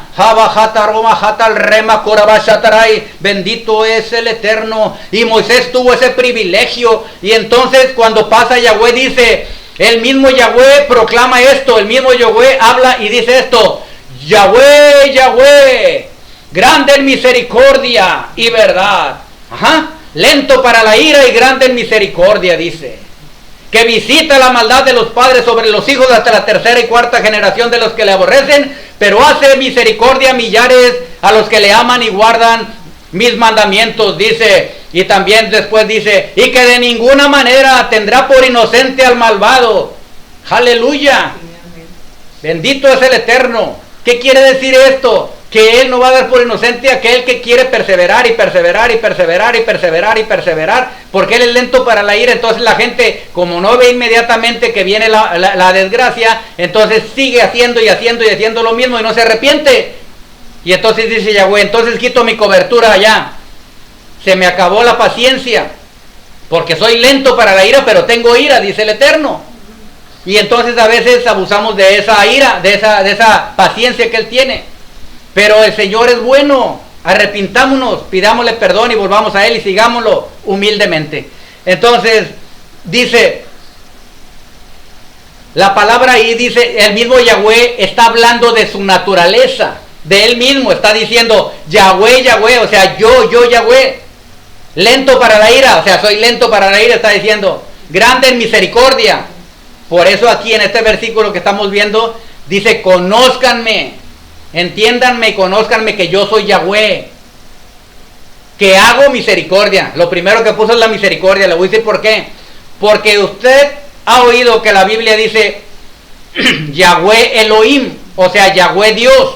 Bendito es el Eterno. Y Moisés tuvo ese privilegio. Y entonces cuando pasa Yahweh dice, el mismo Yahweh proclama esto, el mismo Yahweh habla y dice esto: Yahweh, Yahweh, grande en misericordia y verdad. Lento para la ira y grande en misericordia, dice. Que visita la maldad de los padres sobre los hijos hasta la tercera y cuarta generación de los que le aborrecen, pero hace misericordia a millares, a los que le aman y guardan mis mandamientos, dice. Y también después dice, y que de ninguna manera tendrá por inocente al malvado. Aleluya. Bendito es el Eterno. ¿Qué quiere decir esto? Que Él no va a dar por inocente a aquel que quiere perseverar y perseverar y perseverar y perseverar y perseverar, porque Él es lento para la ira. Entonces la gente, como no ve inmediatamente que viene la desgracia, entonces sigue haciendo y haciendo y haciendo lo mismo y no se arrepiente. Y entonces dice Yahweh, entonces quito mi cobertura allá. Se me acabó la paciencia, porque soy lento para la ira, pero tengo ira, dice el Eterno. Y entonces a veces abusamos de esa ira, de esa paciencia que Él tiene. Pero el Señor es bueno. Arrepintámonos, pidámosle perdón y volvamos a Él y sigámoslo humildemente. Entonces, dice, la palabra ahí dice, el mismo Yahweh está hablando de su naturaleza, de Él mismo. Está diciendo, Yahweh, Yahweh, o sea, yo, Yahweh. Lento para la ira, o sea, soy lento para la ira, está diciendo. Grande en misericordia. Por eso aquí en este versículo que estamos viendo, dice, conózcanme, entiéndanme y conózcanme que yo soy Yahweh, que hago misericordia. Lo primero que puso es la misericordia. Le voy a decir por qué. Porque usted ha oído que la Biblia dice Yahweh Elohim, o sea, Yahweh Dios.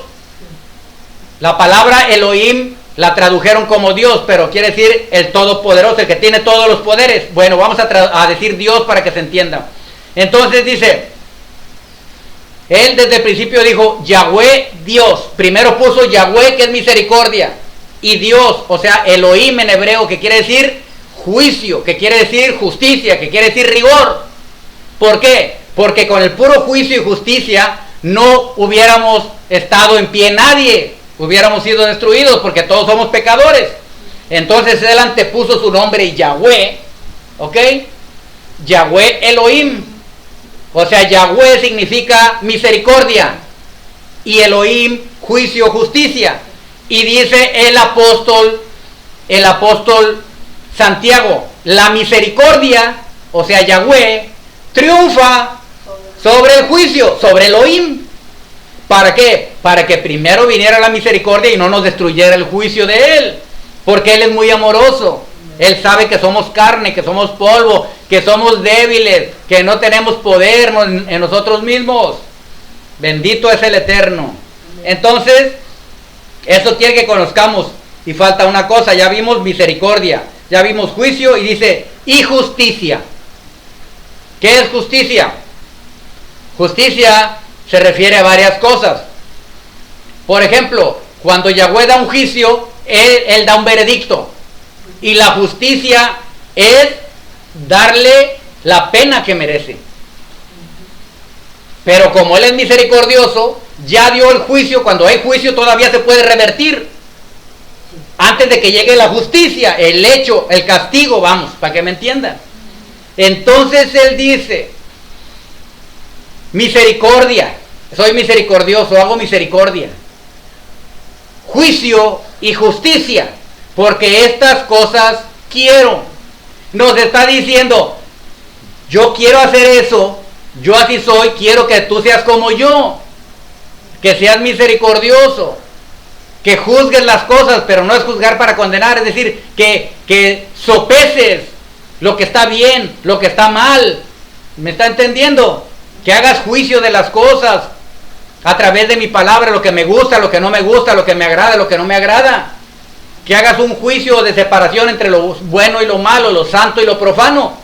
La palabra Elohim la tradujeron como Dios, pero quiere decir el Todopoderoso, el que tiene todos los poderes. Bueno, vamos a decir Dios para que se entienda. Entonces dice, Él desde el principio dijo Yahweh Dios. Primero puso Yahweh, que es misericordia, y Dios, o sea, Elohim en hebreo, que quiere decir juicio, que quiere decir justicia, que quiere decir rigor. ¿Por qué? Porque con el puro juicio y justicia no hubiéramos estado en pie nadie, hubiéramos sido destruidos, porque todos somos pecadores. Entonces Él antepuso su nombre Yahweh, ¿ok? Yahweh Elohim. O sea, Yahweh significa misericordia y Elohim, juicio, justicia. Y dice el apóstol Santiago, la misericordia, o sea, Yahweh, triunfa sobre el juicio, sobre Elohim. ¿Para qué? Para que primero viniera la misericordia y no nos destruyera el juicio de Él, porque Él es muy amoroso. Él sabe que somos carne, que somos polvo, que somos débiles, que no tenemos poder en nosotros mismos. Bendito es el Eterno. Entonces, eso quiere que conozcamos. Y falta una cosa, ya vimos misericordia, ya vimos juicio y dice, y justicia. ¿Qué es justicia? Justicia se refiere a varias cosas. Por ejemplo, cuando Yahweh da un juicio, Él da un veredicto. Y la justicia es darle la pena que merece. Pero como Él es misericordioso, ya dio el juicio. Cuando hay juicio todavía se puede revertir. Antes de que llegue la justicia, el hecho, el castigo, vamos, para que me entiendan. Entonces Él dice, misericordia, soy misericordioso, hago misericordia. Juicio y justicia, porque estas cosas quiero. Nos está diciendo, yo quiero hacer eso, yo así soy, quiero que tú seas como yo, que seas misericordioso, que juzgues las cosas, pero no es juzgar para condenar, es decir, que sopeses lo que está bien, lo que está mal. ¿Me está entendiendo? Que hagas juicio de las cosas a través de mi palabra, lo que me gusta, lo que no me gusta, lo que me agrada, lo que no me agrada. Que hagas un juicio de separación entre lo bueno y lo malo, lo santo y lo profano,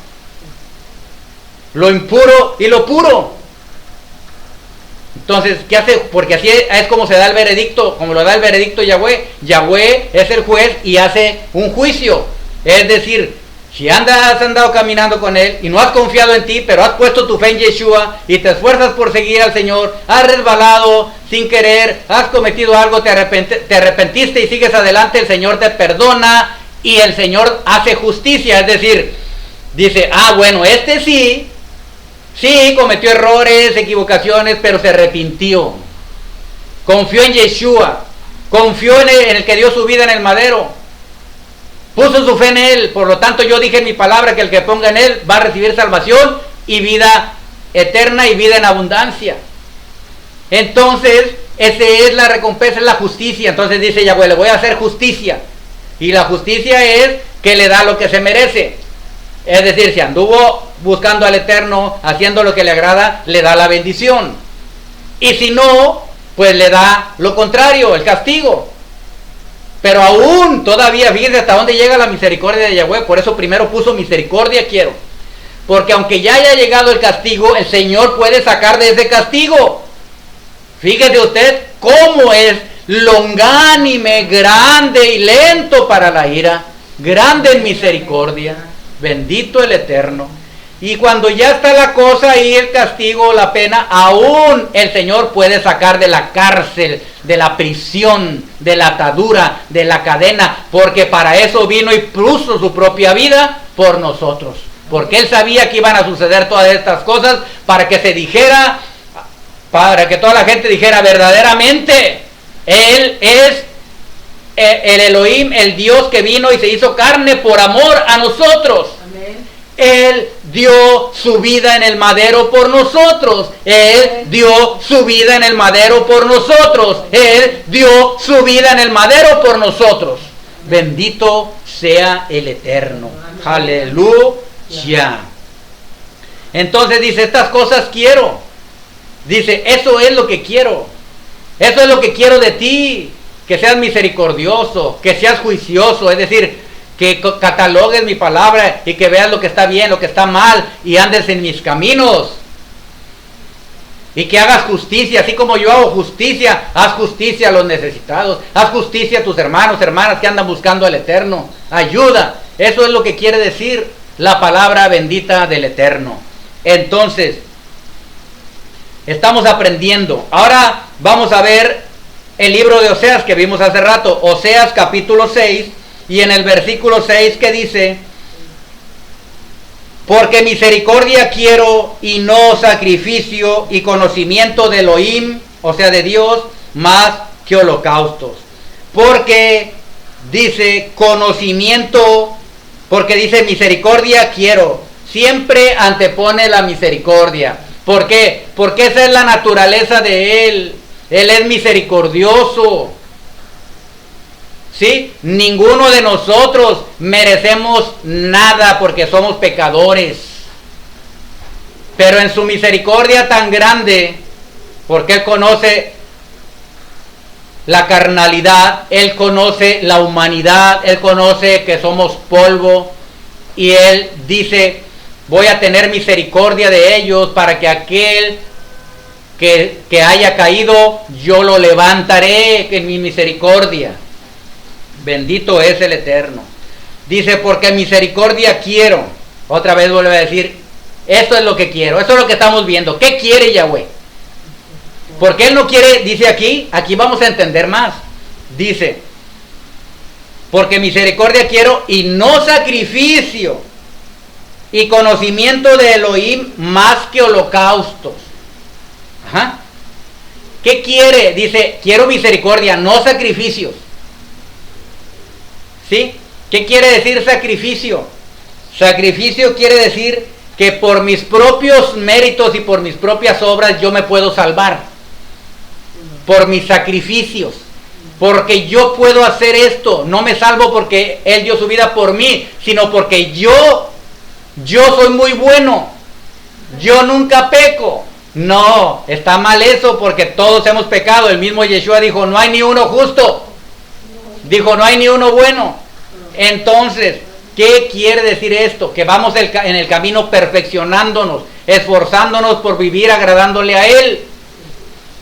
lo impuro y lo puro. Entonces, ¿qué hace? Porque así es como se da el veredicto, como lo da el veredicto Yahweh. Yahweh es el juez y hace un juicio. Es decir, si has andado caminando con Él y no has confiado en ti, pero has puesto tu fe en Yeshua y te esfuerzas por seguir al Señor, has resbalado sin querer, has cometido algo, te arrepentiste y sigues adelante, el Señor te perdona y el Señor hace justicia. Es decir, dice, bueno, este sí cometió errores, equivocaciones, pero se arrepintió. Confió en Yeshua, confió en el que dio su vida en el madero. Puso su fe en Él, por lo tanto yo dije en mi palabra que el que ponga en Él va a recibir salvación y vida eterna y vida en abundancia. Entonces, Esa es la recompensa, es la justicia. Entonces dice Yahweh, le voy a hacer justicia. Y la justicia es que le da lo que se merece. Es decir, si anduvo buscando al Eterno, haciendo lo que le agrada, le da la bendición. Y si no, pues le da lo contrario, el castigo. Pero aún todavía, fíjense hasta dónde llega la misericordia de Yahweh. Por eso primero puso misericordia quiero. Porque aunque ya haya llegado el castigo, el Señor puede sacar de ese castigo. Fíjese usted cómo es longánime, grande y lento para la ira, grande en misericordia, bendito el Eterno. Y cuando ya está la cosa ahí, el castigo, la pena, aún el Señor puede sacar de la cárcel, de la prisión, de la atadura, de la cadena, porque para eso vino y puso su propia vida por nosotros. Porque Él sabía que iban a suceder todas estas cosas para que se dijera, para que toda la gente dijera verdaderamente, Él es el Elohim, el Dios que vino y se hizo carne por amor a nosotros. Amén. Él dio su vida en el madero por nosotros. Él dio su vida en el madero por nosotros. Él dio su vida en el madero por nosotros. Bendito sea el Eterno. Aleluya. Entonces dice, estas cosas quiero. Dice, eso es lo que quiero. Eso es lo que quiero de ti. Que seas misericordioso, que seas juicioso, es decir, que catalogues mi palabra y que veas lo que está bien, lo que está mal y andes en mis caminos. Y que hagas justicia, así como yo hago justicia, haz justicia a los necesitados, haz justicia a tus hermanos, hermanas que andan buscando al Eterno. Ayuda, eso es lo que quiere decir la palabra bendita del Eterno. Entonces, estamos aprendiendo. Ahora vamos a ver el libro de Oseas que vimos hace rato, Oseas capítulo 6, y en el versículo 6 que dice, porque misericordia quiero y no sacrificio, y conocimiento de Elohim, o sea de Dios, más que holocaustos. Porque dice conocimiento, porque dice misericordia quiero, siempre antepone la misericordia. ¿Por qué? Porque esa es la naturaleza de Él. Él es misericordioso. ¿Sí? Ninguno de nosotros merecemos nada porque somos pecadores. Pero en su misericordia tan grande, porque Él conoce la carnalidad, Él conoce la humanidad, Él conoce que somos polvo, y Él dice, voy a tener misericordia de ellos para que aquel que haya caído, yo lo levantaré en mi misericordia. Bendito es el Eterno. Dice, porque misericordia quiero. Otra vez vuelve a decir, esto es lo que quiero, esto es lo que estamos viendo. ¿Qué quiere Yahweh? Porque Él no quiere, dice aquí vamos a entender más. Dice, porque misericordia quiero y no sacrificio, y conocimiento de Elohim más que holocaustos. Ajá. ¿Qué quiere? Dice, quiero misericordia, no sacrificios. ¿Sí? ¿Qué quiere decir sacrificio? Sacrificio quiere decir que por mis propios méritos y por mis propias obras yo me puedo salvar. Por mis sacrificios. Porque yo puedo hacer esto. No me salvo porque Él dio su vida por mí, sino porque yo soy muy bueno. Yo nunca peco. No, está mal eso porque todos hemos pecado. El mismo Yeshua dijo, no hay ni uno justo. Dijo, no hay ni uno bueno. Entonces, ¿qué quiere decir esto? Que vamos en el camino perfeccionándonos, esforzándonos por vivir agradándole a Él.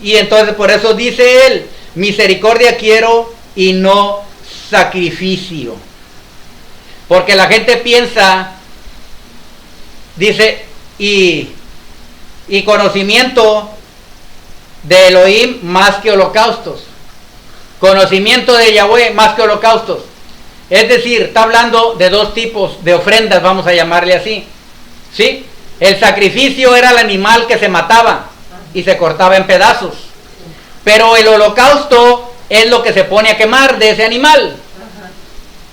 Y entonces por eso dice Él, misericordia quiero y no sacrificio. Porque la gente piensa, dice, y conocimiento de Elohim más que holocaustos. Conocimiento de Yahweh más que holocaustos. Es decir, está hablando de dos tipos de ofrendas, vamos a llamarle así. ¿Sí? El sacrificio era el animal que se mataba y se cortaba en pedazos. Pero el holocausto es lo que se pone a quemar de ese animal.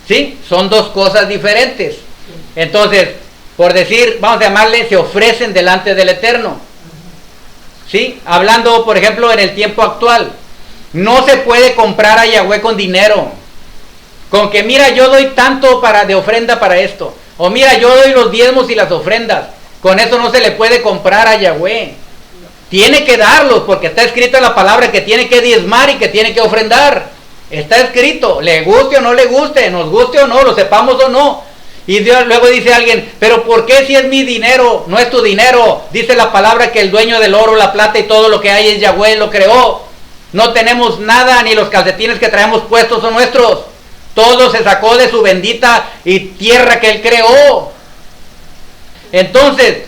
¿Sí? Son dos cosas diferentes. Entonces, por decir, vamos a llamarle, se ofrecen delante del Eterno. ¿Sí? Hablando, por ejemplo, en el tiempo actual. No se puede comprar a Yahweh con dinero. Con que mira, yo doy tanto de ofrenda para esto. O mira, yo doy los diezmos y las ofrendas. Con eso no se le puede comprar a Yahweh. Tiene que darlos, porque está escrito en la palabra que tiene que diezmar y que tiene que ofrendar. Está escrito, le guste o no le guste, nos guste o no, lo sepamos o no. Y Dios, luego dice alguien, pero ¿por qué si es mi dinero? No es tu dinero. Dice la palabra que el dueño del oro, la plata y todo lo que hay es Yahweh, lo creó. No tenemos nada, ni los calcetines que traemos puestos son nuestros. Todo se sacó de su bendita y tierra que Él creó. Entonces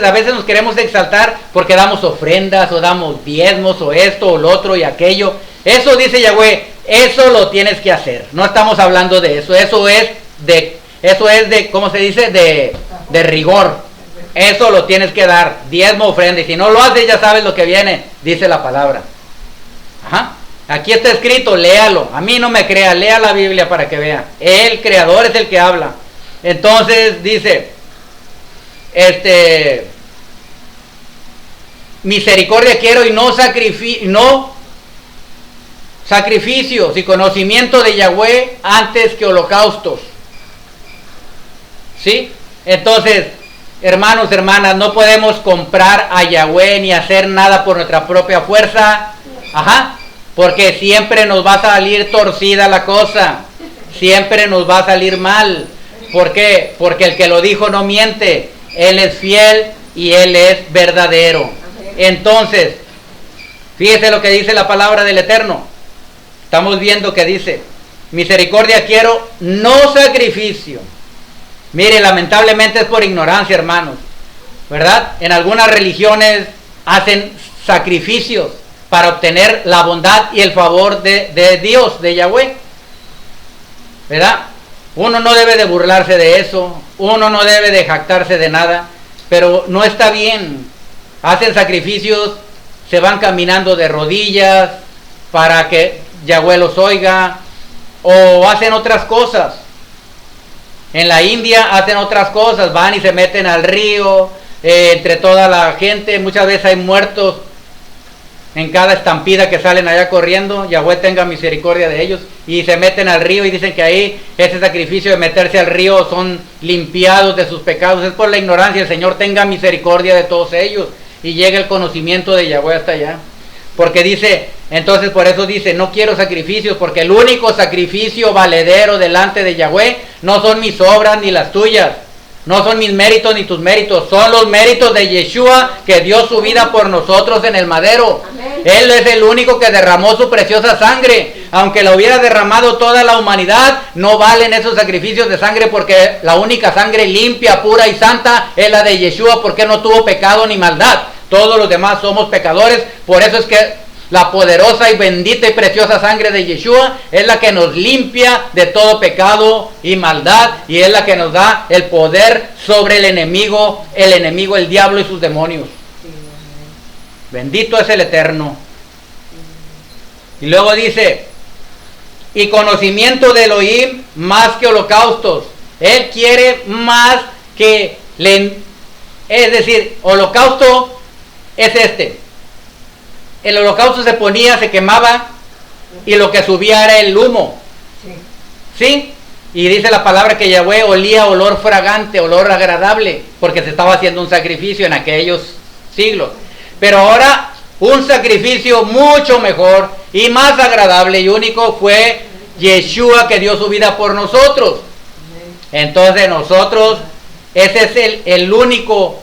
a veces nos queremos exaltar porque damos ofrendas o damos diezmos o esto o lo otro y aquello. Eso dice Yahweh, eso lo tienes que hacer. No estamos hablando de eso. Eso es de ¿cómo se dice? De rigor. Eso lo tienes que dar, diezmo, ofrenda. Y si no lo haces, ya sabes lo que viene, dice la palabra. Ajá. Aquí está escrito, léalo. A mí no me crea, lea la Biblia para que vea. El creador es el que habla. Entonces dice, misericordia quiero y no sacrificios y conocimiento de Yahweh antes que holocaustos. ¿Sí? Entonces, hermanos, hermanas, no podemos comprar a Yahweh ni hacer nada por nuestra propia fuerza. Ajá. Porque siempre nos va a salir torcida la cosa. Siempre nos va a salir mal. ¿Por qué? Porque el que lo dijo no miente. Él es fiel y Él es verdadero. Entonces, fíjese lo que dice la palabra del Eterno. Estamos viendo que dice, misericordia quiero, no sacrificio. Mire, lamentablemente es por ignorancia, hermanos, ¿verdad? En algunas religiones hacen sacrificios para obtener la bondad y el favor de Dios, de Yahweh, ¿verdad? Uno no debe de burlarse de eso, uno no debe de jactarse de nada, pero no está bien. Hacen sacrificios, se van caminando de rodillas para que Yahweh los oiga, o hacen otras cosas. En la India hacen otras cosas, van y se meten al río, entre toda la gente, muchas veces hay muertos en cada estampida que salen allá corriendo. Yahweh tenga misericordia de ellos, y se meten al río y dicen que ahí ese sacrificio de meterse al río son limpiados de sus pecados. Es por la ignorancia. El Señor tenga misericordia de todos ellos y llegue el conocimiento de Yahweh hasta allá. Porque dice, entonces por eso dice, no quiero sacrificios, porque el único sacrificio valedero delante de Yahweh no son mis obras ni las tuyas, no son mis méritos ni tus méritos, son los méritos de Yeshua, que dio su vida por nosotros en el madero. Amén. Él es el único que derramó su preciosa sangre. Aunque la hubiera derramado toda la humanidad, no valen esos sacrificios de sangre, porque la única sangre limpia, pura y santa es la de Yeshua, porque no tuvo pecado ni maldad. Todos los demás somos pecadores. Por eso es que la poderosa y bendita y preciosa sangre de Yeshua es la que nos limpia de todo pecado y maldad, y es la que nos da el poder sobre el enemigo, el diablo y sus demonios. Bendito es el Eterno. Y luego dice, y conocimiento de Elohim más que holocaustos. Él quiere más que es decir, holocausto es el holocausto se ponía, se quemaba, y lo que subía era el humo. ¿Sí? Y dice la palabra que Yahweh olía olor fragante, olor agradable, porque se estaba haciendo un sacrificio en aquellos siglos. Pero ahora un sacrificio mucho mejor y más agradable y único fue Yeshua, que dio su vida por nosotros. Entonces nosotros, ese es el único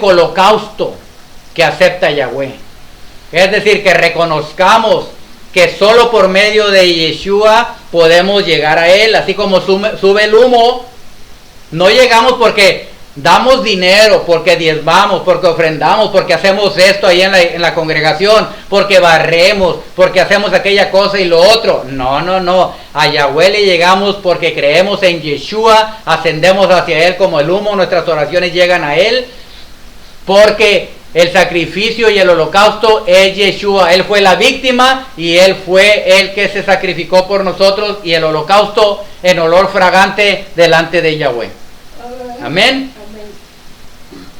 holocausto que acepta Yahweh. Es decir, que reconozcamos que solo por medio de Yeshua podemos llegar a Él. Así como sube el humo, no llegamos porque damos dinero, porque diezmamos, porque ofrendamos, porque hacemos esto ahí en la congregación, porque barremos, porque hacemos aquella cosa y lo otro. No. A Yahweh le llegamos porque creemos en Yeshua, ascendemos hacia Él como el humo, nuestras oraciones llegan a Él, porque el sacrificio y el holocausto es Yeshua. Él fue la víctima y Él fue el que se sacrificó por nosotros, y el holocausto en olor fragante delante de Yahweh. Amén.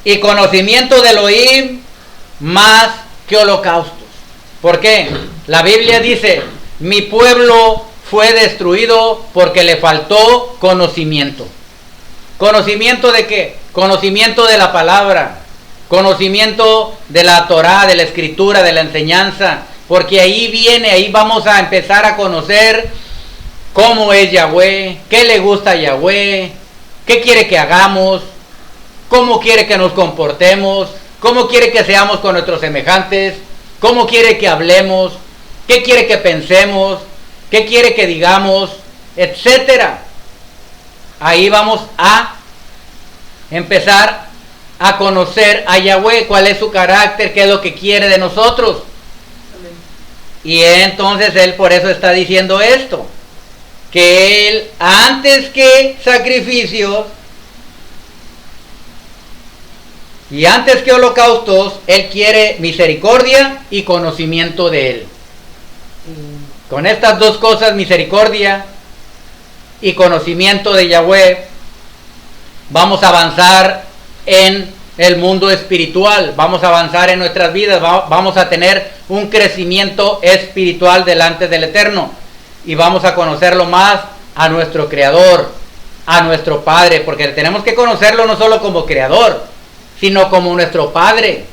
Y conocimiento de Elohim más que holocaustos. ¿Por qué? La Biblia dice, mi pueblo fue destruido porque le faltó conocimiento. ¿Conocimiento de qué? Conocimiento de la palabra, conocimiento de la Torá, de la escritura, de la enseñanza, porque ahí vamos a empezar a conocer cómo es Yahweh, qué le gusta a Yahweh, qué quiere que hagamos, cómo quiere que nos comportemos, cómo quiere que seamos con nuestros semejantes, cómo quiere que hablemos, qué quiere que pensemos, qué quiere que digamos, etcétera. Ahí vamos a empezar a conocer a Yahweh, cuál es su carácter, qué es lo que quiere de nosotros. Amén. Y entonces Él por eso está diciendo esto, que Él, antes que sacrificios y antes que holocaustos, Él quiere misericordia y conocimiento de Él. Con estas dos cosas, misericordia y conocimiento de Yahweh, vamos a avanzar en el mundo espiritual, vamos a avanzar en nuestras vidas, vamos a tener un crecimiento espiritual delante del Eterno y vamos a conocerlo más a nuestro Creador, a nuestro Padre, porque tenemos que conocerlo no solo como Creador, sino como nuestro Padre,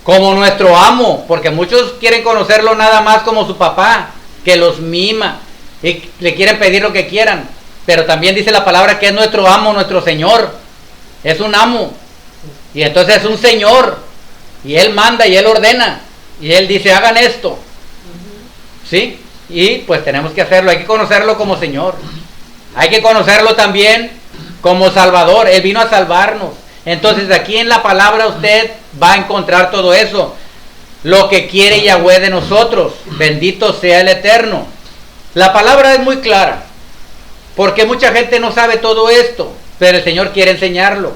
como nuestro amo, porque muchos quieren conocerlo nada más como su papá, que los mima y le quieren pedir lo que quieran, pero también dice la palabra que es nuestro amo, nuestro Señor, es un amo, y entonces es un Señor, y Él manda y Él ordena, y Él dice hagan esto, ¿sí? Y pues tenemos que hacerlo, hay que conocerlo como Señor, hay que conocerlo también como Salvador, Él vino a salvarnos. Entonces aquí en la palabra usted va a encontrar todo eso, lo que quiere Yahweh de nosotros, bendito sea el Eterno. La palabra es muy clara, porque mucha gente no sabe todo esto, pero el Señor quiere enseñarlo.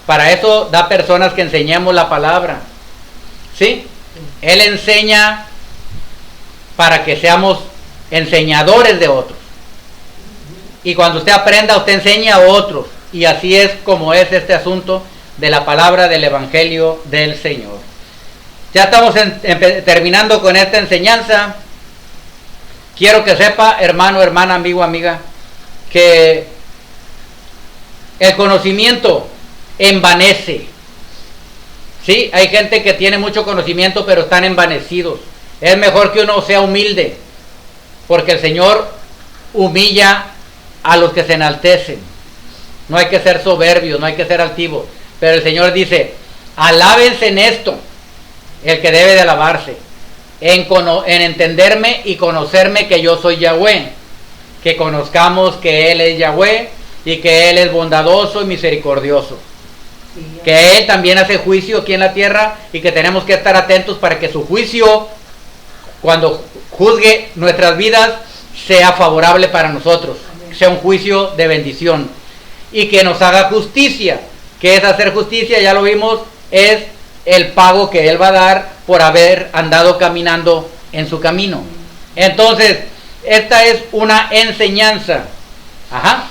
Para eso da personas que enseñemos la palabra, ¿sí? Él enseña para que seamos enseñadores de otros. Y cuando usted aprenda, usted enseña a otros. Y así es como es este asunto de la palabra del Evangelio del Señor. Ya estamos terminando con esta enseñanza. Quiero que sepa, hermano, hermana, amigo, amiga, que el conocimiento envanece. Sí, hay gente que tiene mucho conocimiento, pero están envanecidos. Es mejor que uno sea humilde, porque el Señor humilla a los que se enaltecen. No hay que ser soberbios, no hay que ser altivos. Pero el Señor dice, alábense en esto, el que debe de alabarse, en entenderme y conocerme que yo soy Yahweh. Que conozcamos que Él es Yahweh y que Él es bondadoso y misericordioso. Sí, que Él también hace juicio aquí en la tierra y que tenemos que estar atentos para que su juicio, cuando juzgue nuestras vidas, sea favorable para nosotros. Amén. Sea un juicio de bendición. Y que nos haga justicia. ¿Qué es hacer justicia? Ya lo vimos, es el pago que Él va a dar por haber andado caminando en su camino. Entonces, esta es una enseñanza. Ajá.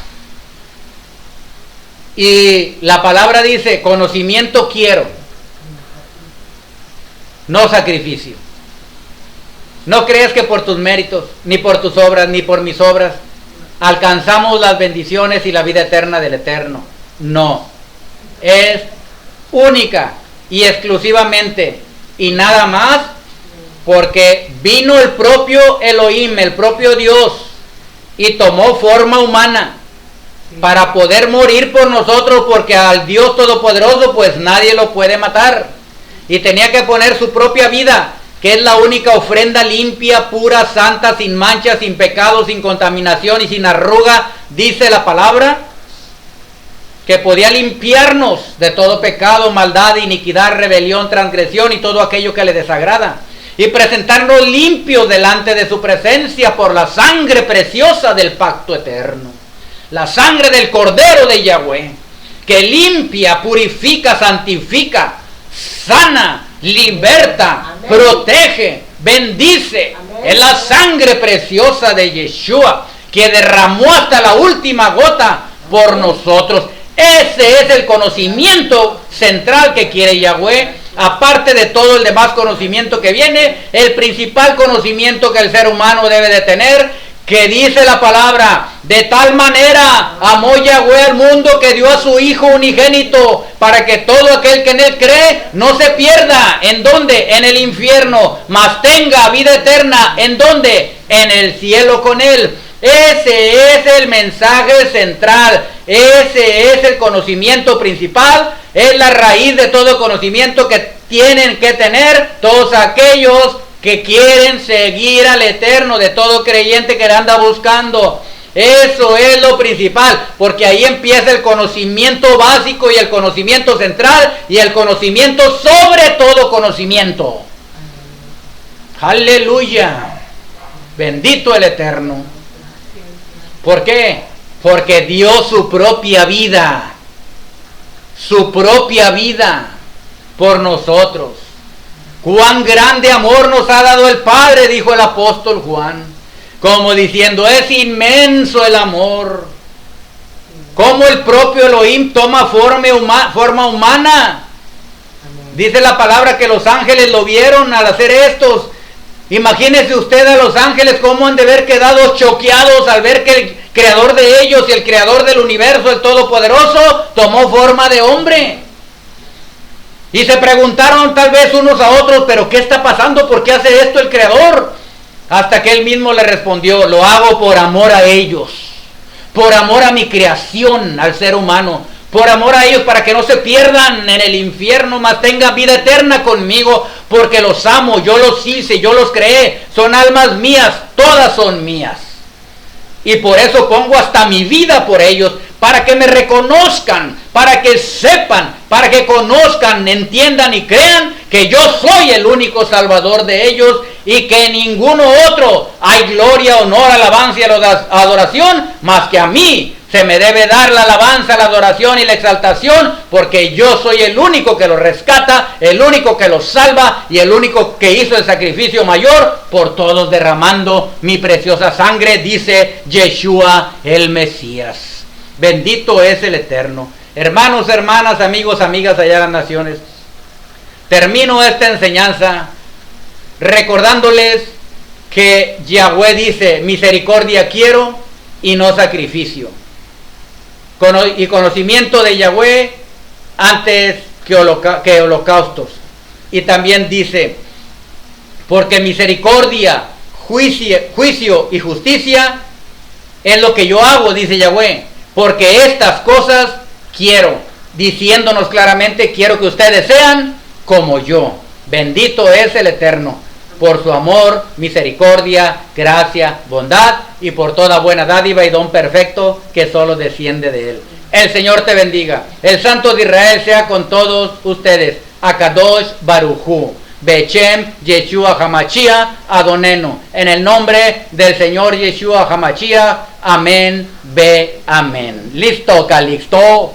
Y la palabra dice, conocimiento quiero, no sacrificio. No creas que por tus méritos, ni por tus obras, ni por mis obras, alcanzamos las bendiciones y la vida eterna del Eterno. No. Es única y exclusivamente y nada más porque vino el propio Elohim, el propio Dios, y tomó forma humana para poder morir por nosotros, porque al Dios Todopoderoso pues nadie lo puede matar. Y tenía que poner su propia vida, que es la única ofrenda limpia, pura, santa, sin mancha, sin pecado, sin contaminación y sin arruga, dice la palabra, que podía limpiarnos de todo pecado, maldad, iniquidad, rebelión, transgresión y todo aquello que le desagrada, y presentarnos limpios delante de su presencia por la sangre preciosa del pacto eterno, la sangre del Cordero de Yahweh, que limpia, purifica, santifica, sana, liberta, amén, protege, bendice. Amén. Es la sangre preciosa de Yeshua que derramó hasta la última gota por nosotros. Ese es el conocimiento central que quiere Yahweh, Aparte de todo el demás conocimiento que viene, el principal conocimiento que el ser humano debe de tener, que dice la palabra: de tal manera amó Yahweh al mundo que dio a su Hijo unigénito, para que todo aquel que en él cree no se pierda. ¿En dónde? En el infierno, mas tenga vida eterna. ¿En dónde? En el cielo con él. Ese es el mensaje central, ese es el conocimiento principal, es la raíz de todo conocimiento que tienen que tener todos aquellos que quieren seguir al Eterno, de todo creyente que le anda buscando. Eso es lo principal, porque ahí empieza el conocimiento básico y el conocimiento central y el conocimiento sobre todo conocimiento. Aleluya, bendito el Eterno. ¿Por qué? Porque dio su propia vida por nosotros. Cuán grande amor nos ha dado el Padre, dijo el apóstol Juan, como diciendo: es inmenso el amor. Como el propio Elohim toma forma humana. Dice la palabra que los ángeles lo vieron al hacer estos. Imagínese usted a los ángeles cómo han de haber quedado choqueados al ver que el creador de ellos y el creador del universo, el Todopoderoso, tomó forma de hombre. Y se preguntaron tal vez unos a otros: ¿pero qué está pasando? ¿Por qué hace esto el creador? Hasta que él mismo le respondió: lo hago por amor a ellos, por amor a mi creación, al ser humano, por amor a ellos, para que no se pierdan en el infierno, mas tengan vida eterna conmigo, porque los amo, yo los hice, yo los creé, son almas mías, todas son mías. Y por eso pongo hasta mi vida por ellos, para que me reconozcan, para que sepan, para que conozcan, entiendan y crean que yo soy el único Salvador de ellos, y que en ninguno otro hay gloria, honor, alabanza y adoración más que a mí. Se me debe dar la alabanza, la adoración y la exaltación, porque yo soy el único que los rescata, el único que los salva y el único que hizo el sacrificio mayor por todos, derramando mi preciosa sangre, dice Yeshua el Mesías. Bendito es el Eterno. Hermanos, hermanas, amigos, amigas allá en las naciones, termino esta enseñanza recordándoles que Yahweh dice: misericordia quiero y no sacrificio. Y conocimiento de Yahweh antes que holocaustos. Y también dice: porque misericordia, juicio y justicia es lo que yo hago, dice Yahweh, porque estas cosas quiero, diciéndonos claramente: quiero que ustedes sean como yo. Bendito es el Eterno, por su amor, misericordia, gracia, bondad, y por toda buena dádiva y don perfecto que solo desciende de él. El Señor te bendiga. El Santo de Israel sea con todos ustedes. Akadosh Baruj Hu. Bechem Yeshua Hamashia Adonenu. En el nombre del Señor Yeshua Hamashia. Amén. Be amén. Listo, Calixto.